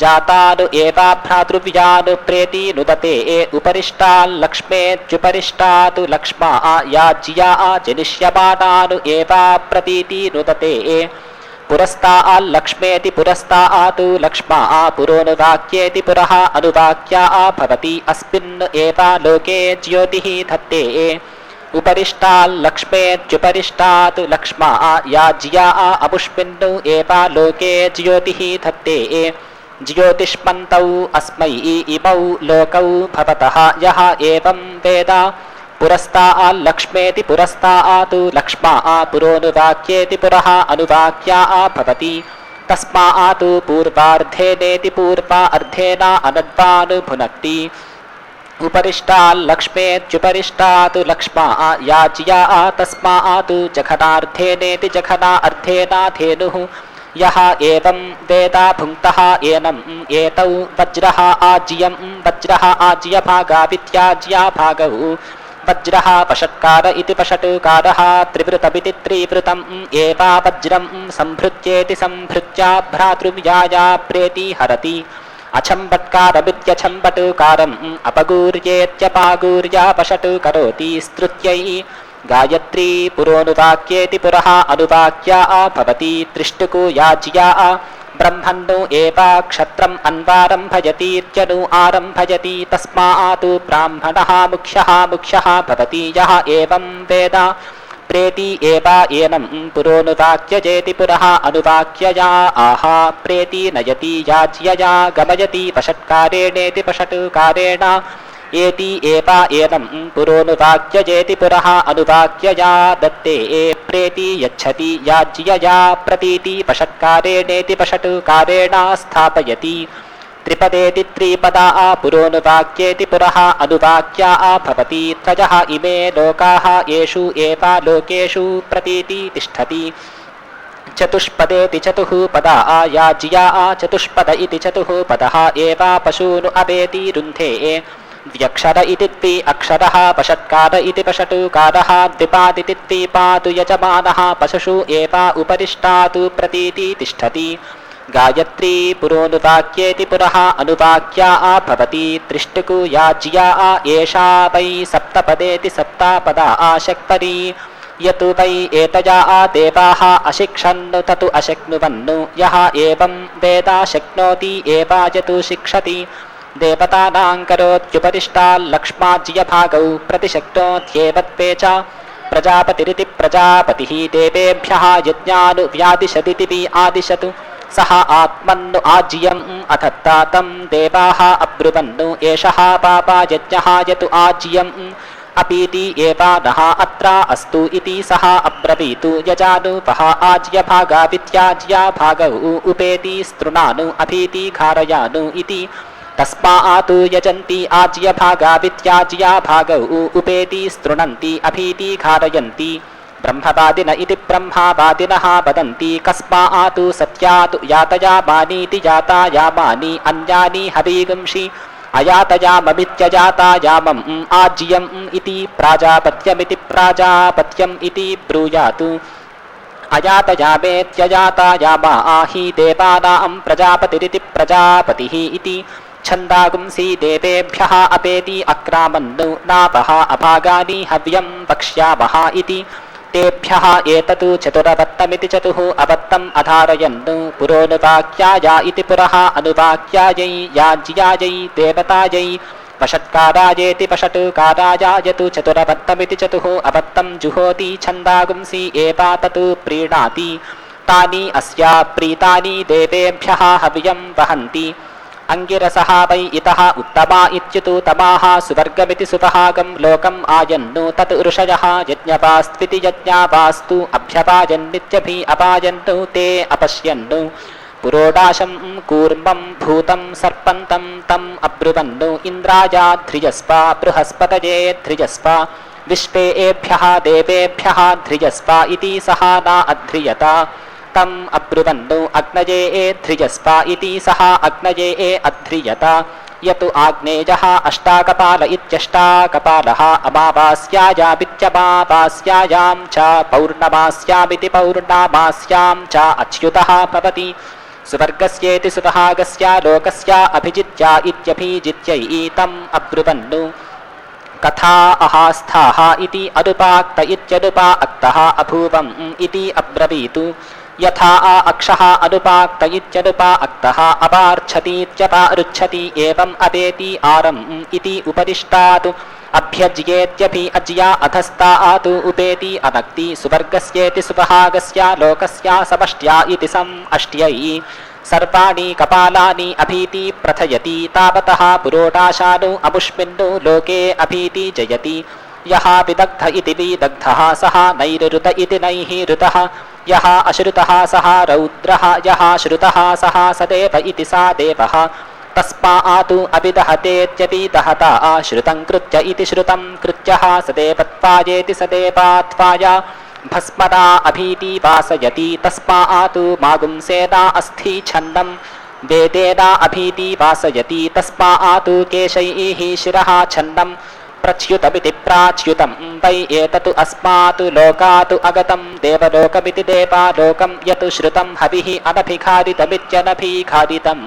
जातानु एव भ्रातृव्यानु प्रेति नुदते उपरिष्टाल्लक्ष्मेत्युपरिष्टातु लक्ष्मा याज्या जनिष्यमाणानु एव प्रतीति नुदते पुरस्ताल्लक्ष्मेति पुरस्तातु लक्ष्मा पुरोनुवाक्येति पुरः अनुवाक्या भवति अस्मिन् एव लोके ज्योतिः धत्ते उपरिष्टाल्लक्ष्मेत्युपरिष्टातु लक्ष्मा याज्या अमुष्मिन् एव लोके ज्योतिः धत्ते ज्योतिष्मन्तौ अस्मै इमौ लोकौ भवतः यः एवं वेद पुरस्ताल्लक्ष्मेति पुरस्तातु लक्ष्मा पुरोनुवाक्येति पुरः अनुवाक्या भवति तस्मात् पूर्वार्धेनेति पूर्वा अर्धेन अनड्वानुभुनक्ति उपरिष्टाल्लक्ष्मेत्युपरिष्टातु लक्ष्मा याज्या तस्मात् जघनार्धेनेति जघना अर्धेन धेनुः यः एवं वेद भुङ्क्तः एनम् एतौ वज्रः आज्यं वज्रः आज्यभागावित्याज्या भागौ वज्रः पषट्कार इति पषट्कारः त्रिवृतमिति त्रिवृतम् एव वज्रं संभृत्येति संभृत्या भ्रातृव्याया प्रेति हरति अछम्बट्कारमित्यछम्बट्कारम् अपगूर्येत्यपागूर्या पषट् करोति स्तुत्यै गायत्री पुरोनुवाक्येति पुरः अनुवाक्या भवति त्रिष्टुको याज्या ब्रह्मन्नो एव क्षत्रम् अन्वारम्भयतीत्यनु आरम्भयति तस्मात् ब्राह्मणः मुख्यः भवति यः एवं वेद प्रेति एव एनं पुरोनुवाक्यजेति पुरः अनुवाक्यया आह प्रेति नयति याज्यया गमयति पषट्कारेणेति पषट्कारेण एति एव एनं पुरोनुवाक्यजेति पुरः अनुवाक्यया दत्ते प्रेति यच्छति याज्यया प्रतीति पषट्कारेणेति पषट्कारेण स्थापयति त्रिपदेति त्रिपदा पुरोनुवाक्येति पुरः अनुवाक्या भवति त्रयः इमे लोकाः येषु एव लोकेषु प्रतीति तिष्ठति चतुष्पदेति चतुः पदा याज्या चतुष्पद इति चतुः पदः एव पशून् अवेति रुन्धे व्यक्षर इति द्वि अक्षरः पषट्कार इति पषट्कारः द्विपादिति द्विपादु यजमानः पशुषु एव उपरिष्टातु प्रतीति तिष्ठति गायत्री पुरोनुवाक्येति पुरः अनुवाक्या भवति त्रिष्टुकु याज्या एषा वै सप्तपदेति सप्तापदा शक्तरी यतु वै एतया देवाः अशिक्षन्नु ततु अशक्नुवन्नु यः एवं वेद शक्नोति एव यतु शिक्षति देवतानां करोत्युपरिष्टाल्लक्ष्माज्यभागौ प्रतिशक्नोत्येव त्वे च प्रजापतिरिति प्रजापतिः देवेभ्यः यज्ञानुव्यादिशदिति वि आदिशतु सः आत्मन्नु आज्यम् अथत्ता तं देवाः अब्रुवन्नु एषः पापायज्ञः यतु आज्यम् अपीति एव नः अत्र अस्तु इति सः अब्रवीतु यजानुपः आज्यभागावित्याज्या भागौ उपेति स्तृणानु अभीति घारयानु इति तस्मात् यजन्ति आज्यभागावित्याज्या भागौ उपेति स्तृणन्ति अभीति घारयन्ति ब्रह्मवादिन इति ब्रह्मवादिनः वदन्ति कस्मात् सत्यात् यातयामानीति यातायामानि अन्यानि हवीगुंषि अयातयाममित्यजातायामम् आज्यम् इति प्राजापत्यमिति प्राजापत्यम् इति ब्रूयात् अयातयामेत्यजातायामा हि देवानां प्रजापतिरिति प्रजापतिः इति छन्दागुंसि देवेभ्यः अपेति अक्रामन्नु नापः अभागानि हव्यं वक्ष्यामः इति तेभ्यः एतत् चतुरवत्तमिति चतुः अवत्तम् अधारयन्नु पुरोनुवाक्याया इति पुरः अनुवाक्यायै याज्यायै देवतायै वषट्कारायेति वषट्कारायायतु चतुरवत्तमिति चतुः अवत्तं जुहोति छन्दागुंसि एवा तत् प्रीणाति तानि अस्या प्रीतानि देवेभ्यः हव्यं वहन्ति अंगिरसः वै इतः उत्तमा इत्युतु तमाः सुवर्गमिति सुपहागं लोकम् आयन्नु तत् ऋषयः यज्ञवास्त्विति यज्ञावास्तु अभ्यपायन्नित्यभि अपायन्तु ते अपश्यन्नु पुरोडाशं कूर्मं भूतं सर्पन्तं तम् अब्रुवन्नु इन्द्राया ध्रियस्वा बृहस्पतये ध्रियस्वा विश्वेभ्यः देवेभ्यः ध्रियस्वा इति सः न अध्रियत तम् अब्रुवन्नु अग्नये ध्रियस्वा इति सः अग्नये अध्रियत यतु आग्नेयः अष्टाकपाल इत्यष्टाकपालः अमावास्यायामित्यमावास्यायां च पौर्णमास्यामिति पौर्णमास्यां च अच्युतः भवति सुवर्गस्येति सुपहागस्य लोकस्य अभिजित्या इत्यभिजित्यै तम् अब्रुवन्नु कथा अहास्थाः इति अदुपाक्त इत्यदुपा अक्तः अभूवम् इति अब्रवीतु यथा अक्षः अनुपाक्त इत्यनुपा अक्तः अपार्च्छतीत्यपारुच्छति एवम् अपेति आरम् इति उपदिष्टात् अभ्यज्येत्यपि अज्या अधस्तात् उपेति अनक्ति सुवर्गस्येति सुपहागस्य लोकस्य समष्ट्या इति सम् अष्ट्यै सर्वाणि कपालानि अभीति प्रथयति तावतः पुरोडाशानु अमुष्मिन्नु लोके अभीति जयति यः विदग्ध इति विदग्धः सः नैरृत इति नैः यः अश्रुतः सः रौद्रः यः श्रुतः सः सदेव इति सा देवः तस्मात् अभिदहतेत्यभिदहता श्रुतं कृत्य इति श्रुतं कृत्यः सदेवत्वायेति सदेवात्वाय भस्मदा अभीति वासयति तस्मात् मागुंसेना अस्थि छन्नं वेदेना अभीति वासयति तस्मात् केशैः शिरः छन्नं प्रच्युतमिति प्राच्युतं वै एतत् अस्मात् लोकात् अगतं देवलोकमिति देवालोकं यत् श्रुतं हविः अनभिखारितमित्यनभिखारितम्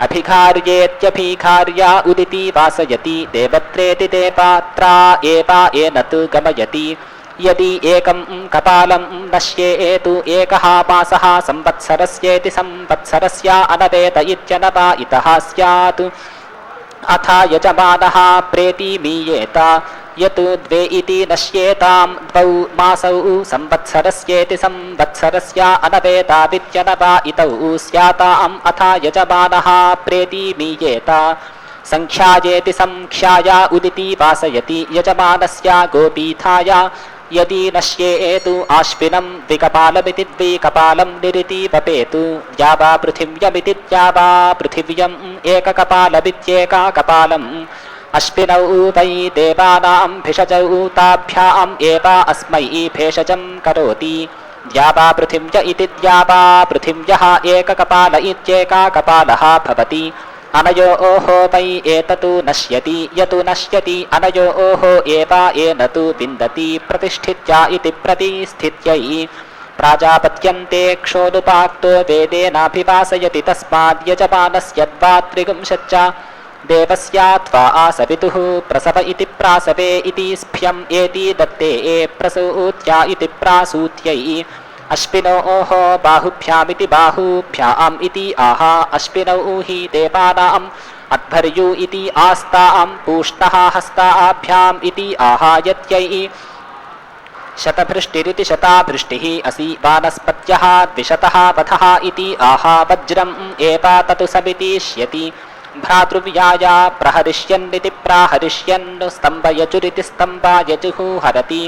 अभिखार्येत्यभिखार्या उदिति वासयति देवत्रेति देवात्रा एवा एनत् गमयति यदि एकं कपालं नश्येतु एकः मासः संवत्सरस्येति संवत्सरस्य अनवेत इत्यनवा इतः स्यात् अथ यजमानः प्रेति मीयेत यत् द्वे इति नश्येतां द्वौ मासौ संवत्सरस्येति संवत्सरस्य अनवेतावित्यनवा इतौ स्याताम् अथ यजमानः प्रेति मीयेत संख्यायेति संख्याया उदिति वासयति यजमानस्य गोपीठाय यदि नश्येतु आश्विनं द्विकपालमिति द्विकपालं निरिति वपेतु द्यावा पृथिव्यमिति द्यावा पृथिव्यम् एककपालमित्येकाकपालम् अश्विनौ वै देवानां भिषजौ ताभ्याम् एव अस्मै भेषजं करोति द्यावा पृथिव्य इति द्यावा पृथिव्यः एककपाल इत्येकाकपालः भवति अनयोः वै एततु नश्यति यतु नश्यति अनयोः एव एनतु विन्दति प्रतिष्ठित्या इति प्रतिस्थित्यै प्राजापत्यन्ते क्षोदुपाक्तो वेदेनाभिवासयति तस्माद् यजमानस्य द्वात्रिगुंशच्च देवस्यात्वा आसवितुः प्रसव इति प्रासवे इति स्फ्यम् एति दत्ते प्रसूत्या इति प्रासूत्यै अश्विनोः बाहुभ्यामिति बाहुभ्याम् इति आह अश्विनौ हि देवानाम् अध्वर्यु इति आस्तां पूष्णः हस्ताभ्याम् इति आहायत्यै शतभृष्टिरिति शताभृष्टिः असि वानस्पत्यः द्विशतः वधः इति आहा वज्रम् एवाततु समितिष्यति भ्रातृव्याय प्रहरिष्यन्निति प्राहरिष्यन् स्तम्भयजुरिति स्तम्भायजुः हरति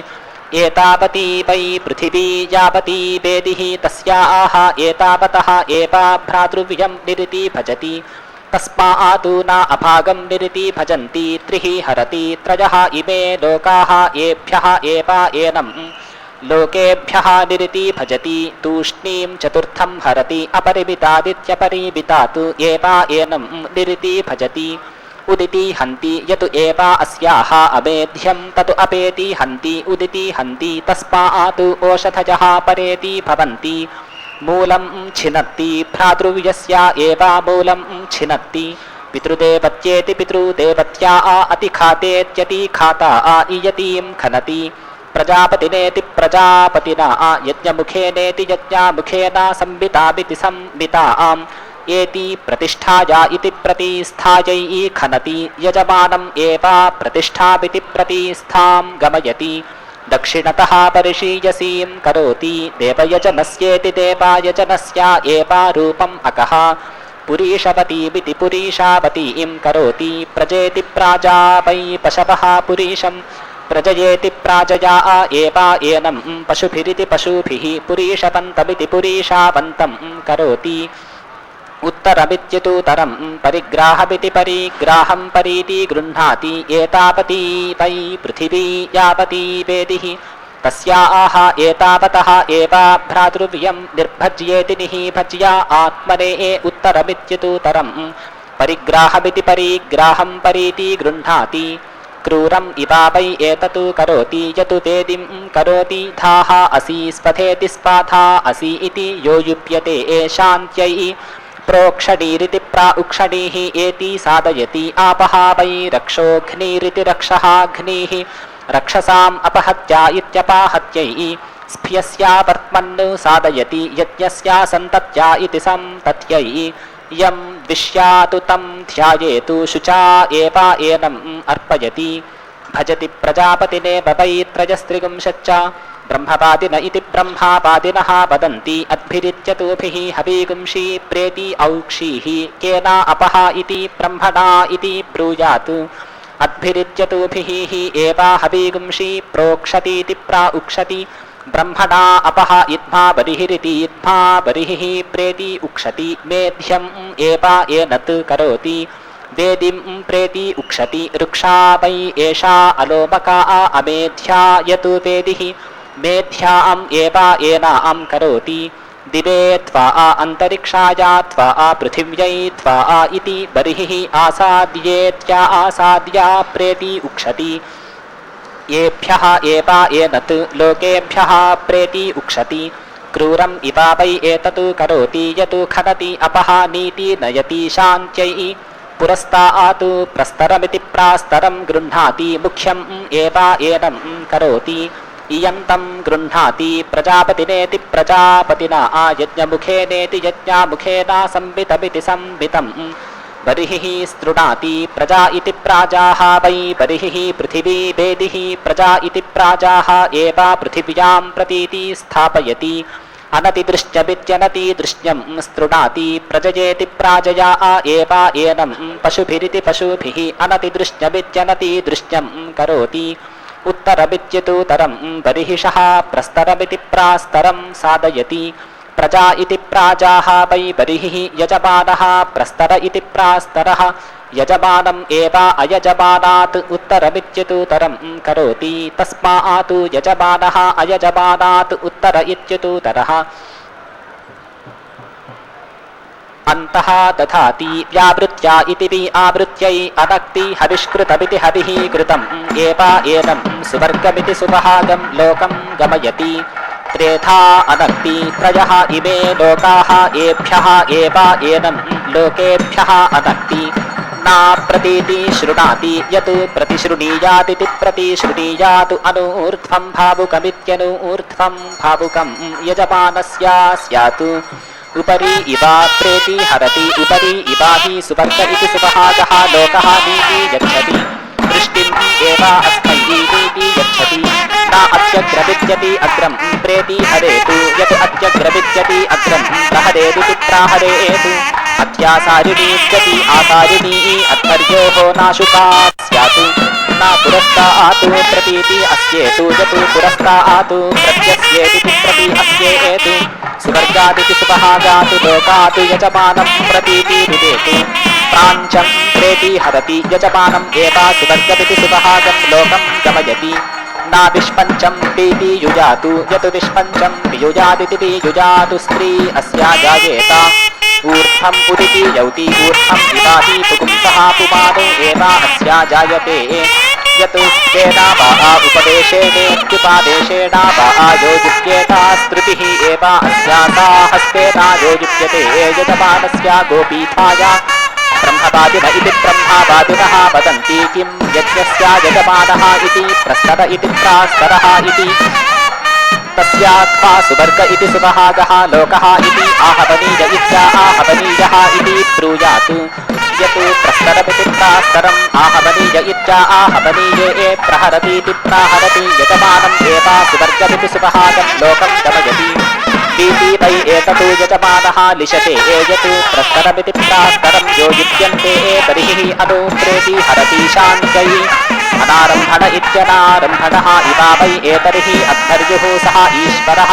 एतावती वै पृथिवी यावती वेदिः तस्याः एतावतः एव भ्रातृव्यं निरिति भजति तस्मात् न अभागं निरिति भजन्ति त्रिः हरति त्रयः इमे लोकाः एभ्यः एव एनं लोकेभ्यः निरिति भजति तूष्णीं चतुर्थं हरति अपरिमितादित्यपरिमितात् एवा एनं निरिति भजति उदिति हन्ति यतु एवा अस्याः अमेध्यं ततु अपेति हन्ति उदिति हन्ति तस्मात् ओषधयः परेति भवन्ति मूलं छिनत्ति भ्रातृव्यस्या एवा मूलं छिनत्ति पितृदेवत्येति पितृदेवत्या अतिखातेत्यतिखाता इयतीं खनति प्रजापतिनेति प्रजापतिना यज्ञमुखेनेति यज्ञामुखेन संवितामिति संविताम् एति प्रतिष्ठाया इति प्रतिष्ठायै खनति यजमानम् एव प्रतिष्ठामिति प्रतिष्ठां गमयति दक्षिणतः परिशीयसीं करोति देवयजनस्येति देवायजनस्या एव रूपम् अकः पुरीशवतीमिति पुरीशावतीं करोति प्रजेति प्राजा वै पशवः पुरीशं प्रजयेति प्राजया एवा एनं पशुभिरिति पशुभिः पुरीशवन्तमिति पुरीशावन्तं करोति उत्तरमित्युतरं परिग्राहमिति परिग्राहं परीति गृह्णाति एतावती वै पृथिवी यावती वेदिः तस्याः एतावतः एव भ्रातृव्यं निर्भज्येति निभज्या आत्मने उत्तरमित्युतरं परिग्राहमिति परिग्राहं परीति गृह्णाति क्रूरम् इवा वै एतत् करोति यतु वेदिं करोति धाः असि स्पथेति स्पाथा असि इति यो युप्यते शान्त्यै प्रोक्षणीरिति प्राउक्षणीः एति साधयति आपः वै रक्षोऽग्निरिति रक्षः अग्निः रक्षसाम् अपहत्या इत्यपाहत्यै स्फ्यस्यावर्त्मन् साधयति यज्ञस्या सन्तत्या इति सन्तत्यै यं द्विष्यातु तं ध्यायेतु शुचा एवा एनम् अर्पयति भजति प्रजापतिनेव वै त्रयस्त्रिगुंशच्च ब्रह्मवादिन इति ब्रह्मावादिनः वदन्ति अद्भिरित्यतुभिः हविगुंषी प्रेति औक्षीः केना अपः इति ब्रह्मणा इति ब्रूयात् अद्भिरित्यतुभिः हि एवा हविगुंषी प्रोक्षतीति प्राउक्षति ब्रह्मणा अपः इद्मा बर्हिरिति इद्मा बर्हिः प्रेति उक्षति मेध्यम् एवा एनत् करोति वेदिं प्रेति उक्षति रुक्षा वै एषा अलोमका अमेध्या यतु वेदिः मेध्याम् एवा एनां करोति दिवे त्वा अन्तरिक्षाया त्वा पृथिव्यै त्वा इति बर्हिः आसाद्येत्या आसाद्या प्रेति उक्षति येभ्यः एवा एनत् लोकेभ्यः प्रेति उक्षति क्रूरम् इवा वै एतत् करोति यतु खनति अपः नीति नयति शान्त्यै पुरस्तात् प्रस्तरमिति प्रास्तरं गृह्णाति मुख्यम् एवा एनं करोति इयन्तं गृह्णाति प्रजापतिनेति प्रजापतिना यज्ञमुखेनेति यज्ञामुखेन संवितमिति संवितम् बर्हिः स्तृणाति प्रजा इति प्राजाः वै बर्हिः पृथिवी वेदिः प्रजा इति प्राजाः एव पृथिव्यां प्रतीति स्थापयति अनतिदृश्यमित्यनतिदृश्यं स्तृणाति प्रजयेति प्राजया एव एनं पशुभिरिति पशुभिः अनतिदृश्यमित्यनतिदृश्यं करोति उत्तरमित्युतरं बर्हिषः प्रस्तरमिति प्रास्तरं साधयति प्रजा इति प्राजाः वै बर्हिः यजमानः प्रस्तर इति प्रास्तरः यजमानम् एव अयजमानात् उत्तरमित्युतरं करोति तस्मात् यजमानः अयजमानात् उत्तर इत्युतरः अन्तः दधाति व्यावृत्या इति वि आवृत्यै अनक्ति हविष्कृतमिति हविः कृतम् एव एनं सुवर्गमिति सुभागं लोकं गमयति त्रेधा अनक्ति त्रयः इमे लोकाः एभ्यः एव एनं लोकेभ्यः अनक्ति न प्रतीति शृणाति यत् प्रतिशृणीयादिति प्रतिशृणीयात् अनूर्ध्वं भावुकमित्यनूर्ध्वं भावुकं यजमानस्य स्यात् उपरि इवा प्रेति हरति उपरि इवा हि सुवर्ग इति सुभागः लोकः नीति यच्छति दृष्टिम् एव अस्मै नीति यच्छति न अत्यग्रविद्यति अग्रं प्रेति हरेतु यत् अत्यग्रविद्यति अग्रं प्रहरेदिति प्राहरेतु अत्यासारिणीत्यति आसारिणी अध्वर्योः नाशुका स्यात् न पुरस्तात् प्रतीति अस्येतु यत् पुरस्तात् प्रत्यस्येति प्रति अस्येतु सुवर्गादिति सुभागात् लोकात् यजमानं प्रतीति विदेतु प्राञ्चं प्रेति हरति यजमानम् एव सुवर्गमिति सुभागं लोकं गमयति अन्नादिष्पञ्चं पीति युजातु यतु दिष्पञ्चं पियुजादिति युजातु स्त्री अस्या जायेत ऊर्ध्वम् उदिति यौति ऊर्ध्वम् विदाहि पुपुंसः पुमानो एव अस्या जायते यतु स्तेना वा उपदेशेनेत्युपादेशेन वा योजित्येता स्तुतिः एव अस्यासा हस्तेना योजित्यते यजमानस्य गोपीठाय ब्रह्मवादिन इति ब्रह्मवादिनः वदन्ति किं यज्ञस्य यजमानः इति प्रस्तर इति प्रास्तरः इति तस्यात्मा सुवर्ग इति सुभागः लोकः इति आहवनीय इत्याहवनीयः इति ब्रूयात् यतु प्रस्तरमिति प्रास्तरम् आहवनीय इत्याहवनीये प्रहरतीति प्राहरति यजमानम् एव सुवर्गमिति सुभागं लोकं गमयति इति वै एततु यजमानः लिशते यतु प्रस्तरमिति प्रास्तरं योजित्यन्ते तर्हि अनुप्रेति हरति शान्त्यै अनारम्भण इत्यनारम्भणः इवा वै एतर्हि अभ्यर्युः सः ईश्वरः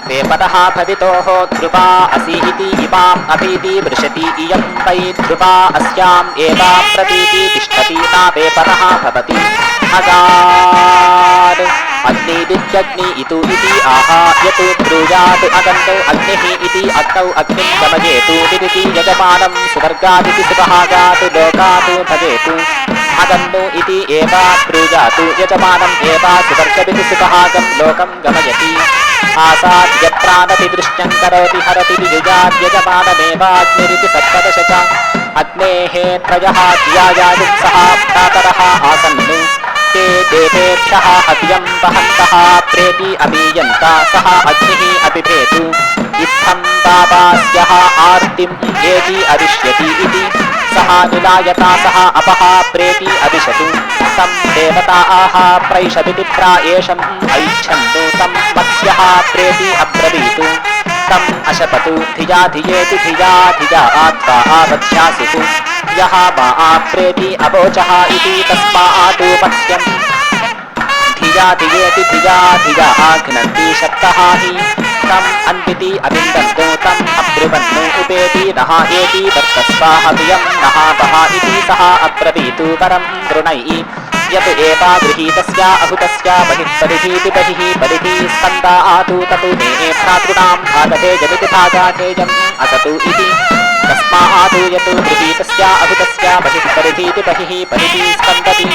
वेपदः भवितोः ध्रुवा असि इति इमाम् अभीति वृषति इयं वै ध्रुवा अस्याम् एवा प्रतीति तिष्ठति ता वेपदः भवति अगाद् अग्निदित्यग्नि इतु इति आहा यतु ब्रूयात् अगन्तौ अग्निः इति अग्नौ अग्निं गमयेतु इति यजमानं सुवर्गादिति सुभागात् लोकात् भजेतु अगन्नु इति एव ब्रूयात् यजमानम् एव सुवर्गमिति सुभागं लोकं गमयति आसाद् यत्रानपि दृश्यं करोति हरति युजाद् यजमानमेवाग्निरिति सप्तदश च अग्नेः त्रयः धियायानुं सः प्रातरः आसन्नु ते देवेभ्यः हव्यं वहन्तः प्रेति अमीयन्त सः अग्निः अपिभेतु इत्थं बाबास्यः आर्तिम् एति अरिष्यति इति सः निलायता सः अपः प्रेति अविशतु तं देवताः प्रैषदिति प्रायेषम् ऐच्छन्तु तं मत्स्यः प्रेति अब्रवीतु तम् अशपतु धिया धियेति धिया धिया आत्वा आवध्यासितु यः मा आप्रेति अवोचः इति तस्मात् मत्स्यम् धिया धियेति धिया धिया आघ्नन्ति शब्दः हि तम् अन्विति अविन्दन्तु तम् अब्रुवन्नु उपेति नः एति वर्तस्वाहव्यं नः वः इति सः अब्रवीतु परं वृणैः यत् एवा गृहीतस्य अहुतस्य बहिः परिधि स्कन्दा आतु ततु मे भ्रातॄणां भागधेयमिति भागाधेयम् असतु इति तस्मात् यत् गृहीतस्य अहुतस्य बहिः परिधि स्कन्दति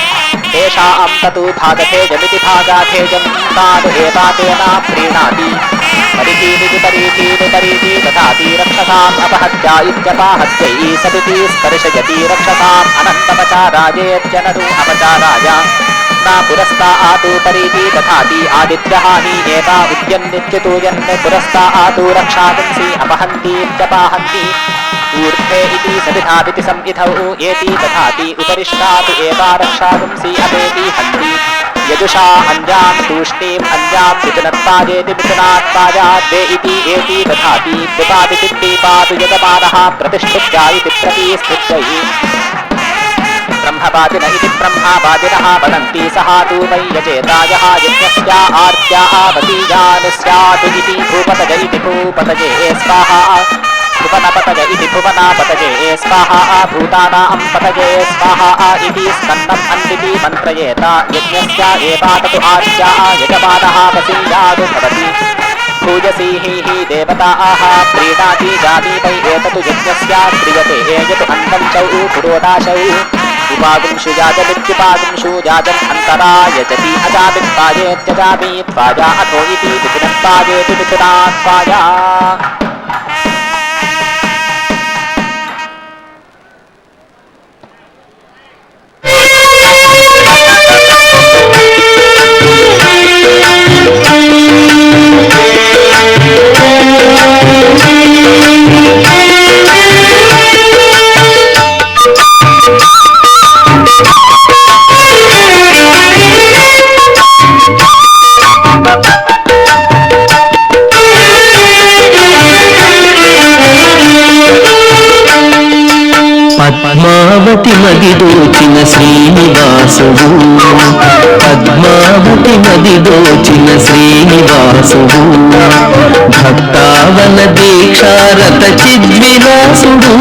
तेषां ततु भागधेयमिति भागाधेयं ताद् एवा तेन प्रीणाति परिधि दधाति रक्षसाम् अपहत्या इत्यपाहत्यै सदिति स्पर्शयति रक्षसाम् अनन्तपचारायेत्यननु अपचाराय न पुरस्तात् परिधि दधाति आदित्यः हि एव उद्यन्नित्यतो यन् पुरस्तात् रक्षांसि अपहन्तीत्यपाहन्ति ऊर्ध्वे इति सविधादिति संविधौ एति दधाति उपरिष्टात् एव रक्षांसि अपेति हन्ति यजुषा अन्यां तूष्णीम् अन्यां मिथुनत्वाजेति मिथुनात्वाया द्वे इति एति दधाति कृपादिति दीपात् यजमानः प्रतिष्ठित्या इति प्रतिष्ठित्यै ब्रह्मवादिन इति ब्रह्मवादिनः वदन्ति सः तु वै यजेतायः यज्ञस्य आर्त्याः वतीयान् स्यात् इति भूपतज इति भूपतजे स्वाहा भुवनपतज इति भुवनापतजे स्वाहा भूतानां पतजे स्वाहा इति स्कन्दम् अन्विति मन्त्रयेत यज्ञस्य एवाततु आर्त्याः यजमानः वसीयादु भवति भूयसी हि देवताः प्रीणाति जाति वै एततु यज्ञस्य क्रियते यत् अन्तं चौ पुरोडाशौ उपागुंषु याजमित्युपागुंषु याजम् अन्तरा यजति अजामित्वाजेत्यजामि त्वाजा अथो इति मिथुनत्वाजेति मिथुनात्वाजा పద్మావతి మది దోచిన శ్రీనివాసుడు పద్మావతి మది దోచిన శ్రీనివాసుడు భక్తావన దీక్షారత చిద్విలాసుడు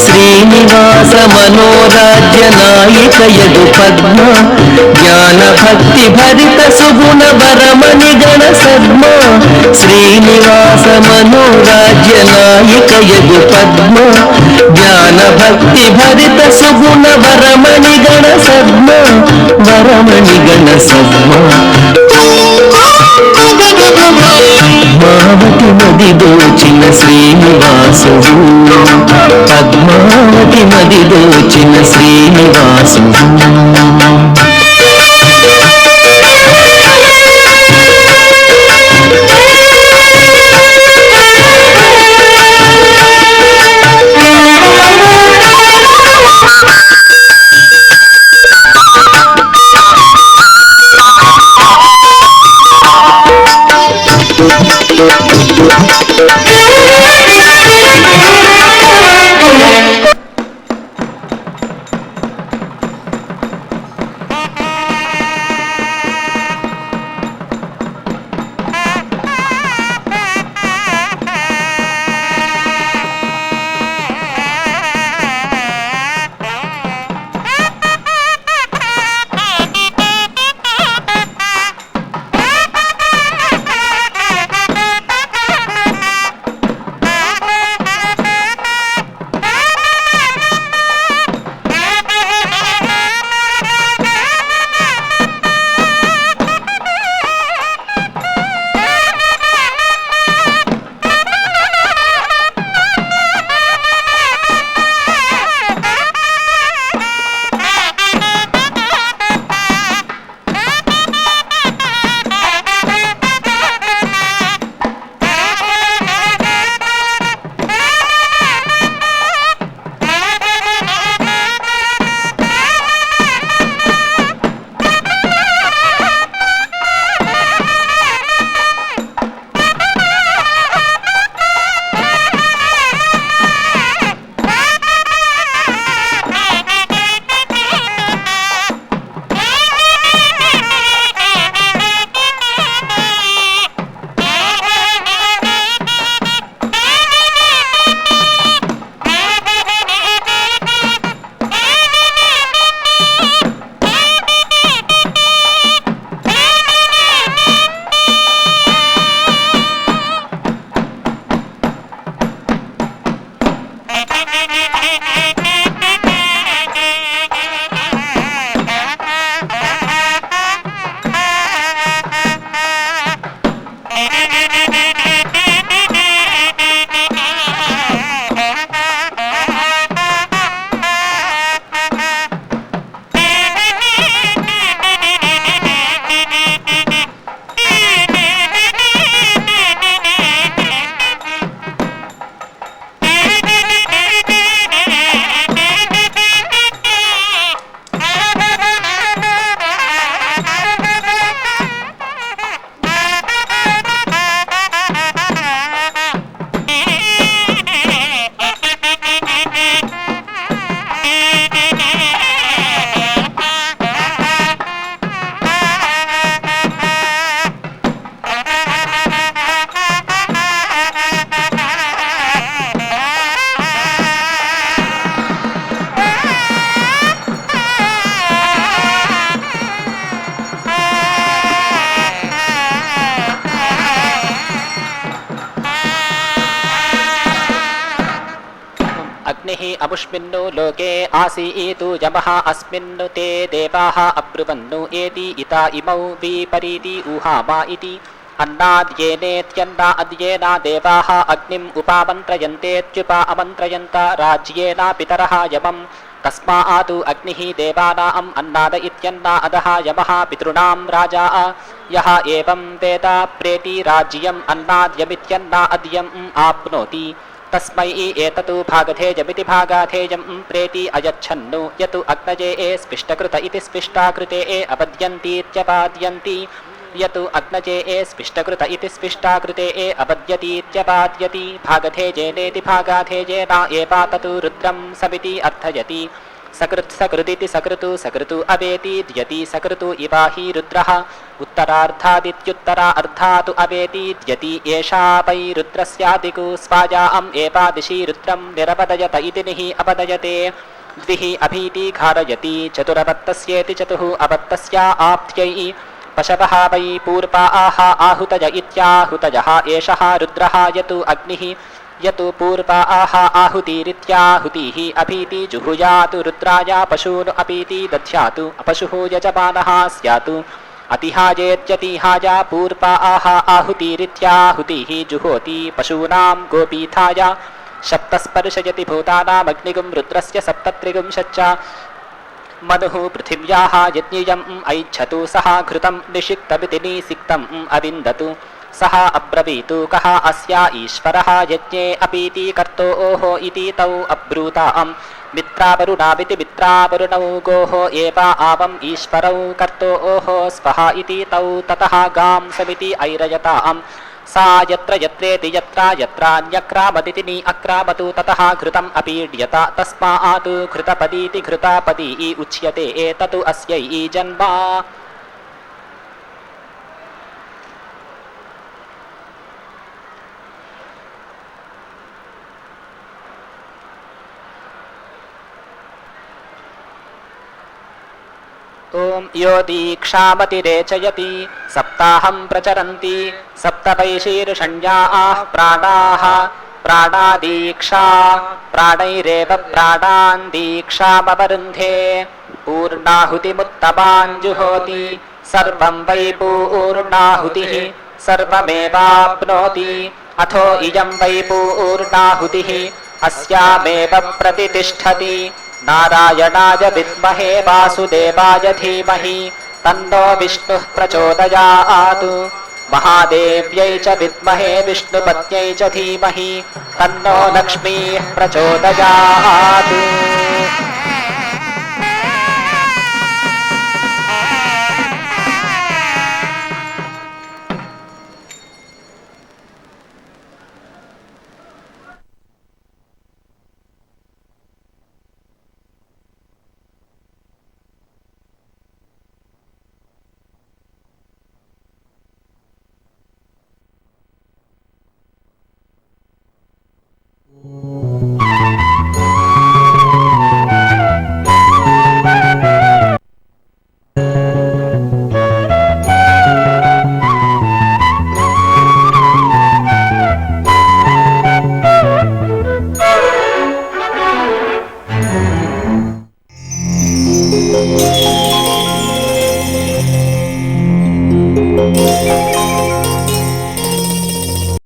శ్రీనివాస శ్రీనివాస మనోరాజ్య నాయిక యదు పద్మ జ్ఞాన భక్తి భరిత సుగుణ వరమణి గణ సద్మ శ్రీనివాస మనోరాజ్య నాయిక యదు పద్మ జ్ఞాన భక్తి భరిత సుగుణ వరమణి గణ సద్మ వరమణి గణ సద్మ పద్మావతి నది దోచిన శ్రీనివాసుడు పద్మావతి నది దోచిన శ్రీనివాసుడు अग्निः अमुष्मिन्नु लोके आसीतु यमः अस्मिन्नु ते देवाः अब्रुवन्नु एति इता इमौ विपरीति ऊहामा इति अन्नाद्येनेत्यन्ना अद्येना देवाः अग्निम् उपामन्त्रयन्तेत्युपा अमन्त्रयन्त राज्येन पितरः यमम् तस्मात् अग्निः देवानाम् अन्नाद इत्यन्ना अधः यमः पितॄणां राजा यः एवं वेद प्रेति राज्यम् अन्नाद्यमित्यन्ना अद्यम् आप्नोति तस्मै एततु भागधेयमिति भागाधेयं प्रेति अयच्छन्नु यतु अग्नजे स्पिष्टकृत इति स्पिष्टाकृते अपद्यन्तीत्यपाद्यन्ति यतु अग्नजे स्पिष्टकृत इति स्पिष्टाकृते अपद्यतीत्यपाद्यति भागधेयेनेति भागाधेयेन एपाततु रुद्रं समिति अर्थयति सकृत् सकृदिति सकृतु सकृतु अवेति द्यति सकृतु इवाहि रुद्रः उत्तरार्धादित्युत्तरा अर्धातु अवेति द्यति एषा वै रुद्रस्यादिकु स्वायाम् एपादिशि रुद्रं निरपदयत इति निः अपदयते द्विः अभीति घारयति चतुरपत्तस्येति चतुः अपत्तस्या आप्त्यै पशवः वै पूर्वा आहुतय इत्याहुतयः एषः रुद्रः यतु अग्निः यतु पूर्वा आहुतिरित्याहुतिः अभीति जुहुयातु रुद्राय पशून् अपीति दध्यातु अपशुः यजमानः स्यातु अतिहायेत्यतिहाय पूर्वा आहुतिरित्याहुतिः जुहोति पशूनां गोपीठाय सप्तस्पर्शयति भूतानामग्निगुं रुद्रस्य सप्तत्रिगुंशच्च मनुः पृथिव्याः यज्ञियम् ऐच्छतु सः घृतं निषिक्तमिति निसिक्तम् अविन्दतु सः अब्रवीतु कः अस्या ईश्वरः यज्ञे अपीति कर्तोः इति तौ अब्रूताम् मित्रावरुणाविति मित्रावरुणौ गोः एव आवम् ईश्वरौ कर्तोः स्वः इति तौ ततः गां समिति ऐरयताम् सा यत्र यत्रेति यत्र यत्रान्यक्रामदिति नि अक्रामतु ततः घृतम् अपीड्यत तस्मात् घृतपदीति घृतापदी उच्यते एततु अस्यै जन्म ॐ यो दीक्षामतिरेचयति सप्ताहं प्रचरन्ति सप्तपैशीर्षण्याः प्राणाः प्राणादीक्षा प्राणैरेव प्राणान् दीक्षामवरुन्धे पूर्णाहुतिमुत्तमान् जुहोति सर्वं वै पूर्णाहुतिः सर्वमेवाप्नोति अथो इयं वै पूर्णाहुतिः अस्यामेव प्रतितिष्ठति नारायणाय विद्महे वासुदेवाय धीमहि तन्नो विष्णुः प्रचोदयात् महादेव्यै च विद्महे विष्णुपत्न्यै च धीमहि तन्नो लक्ष्मीः प्रचोदयात्।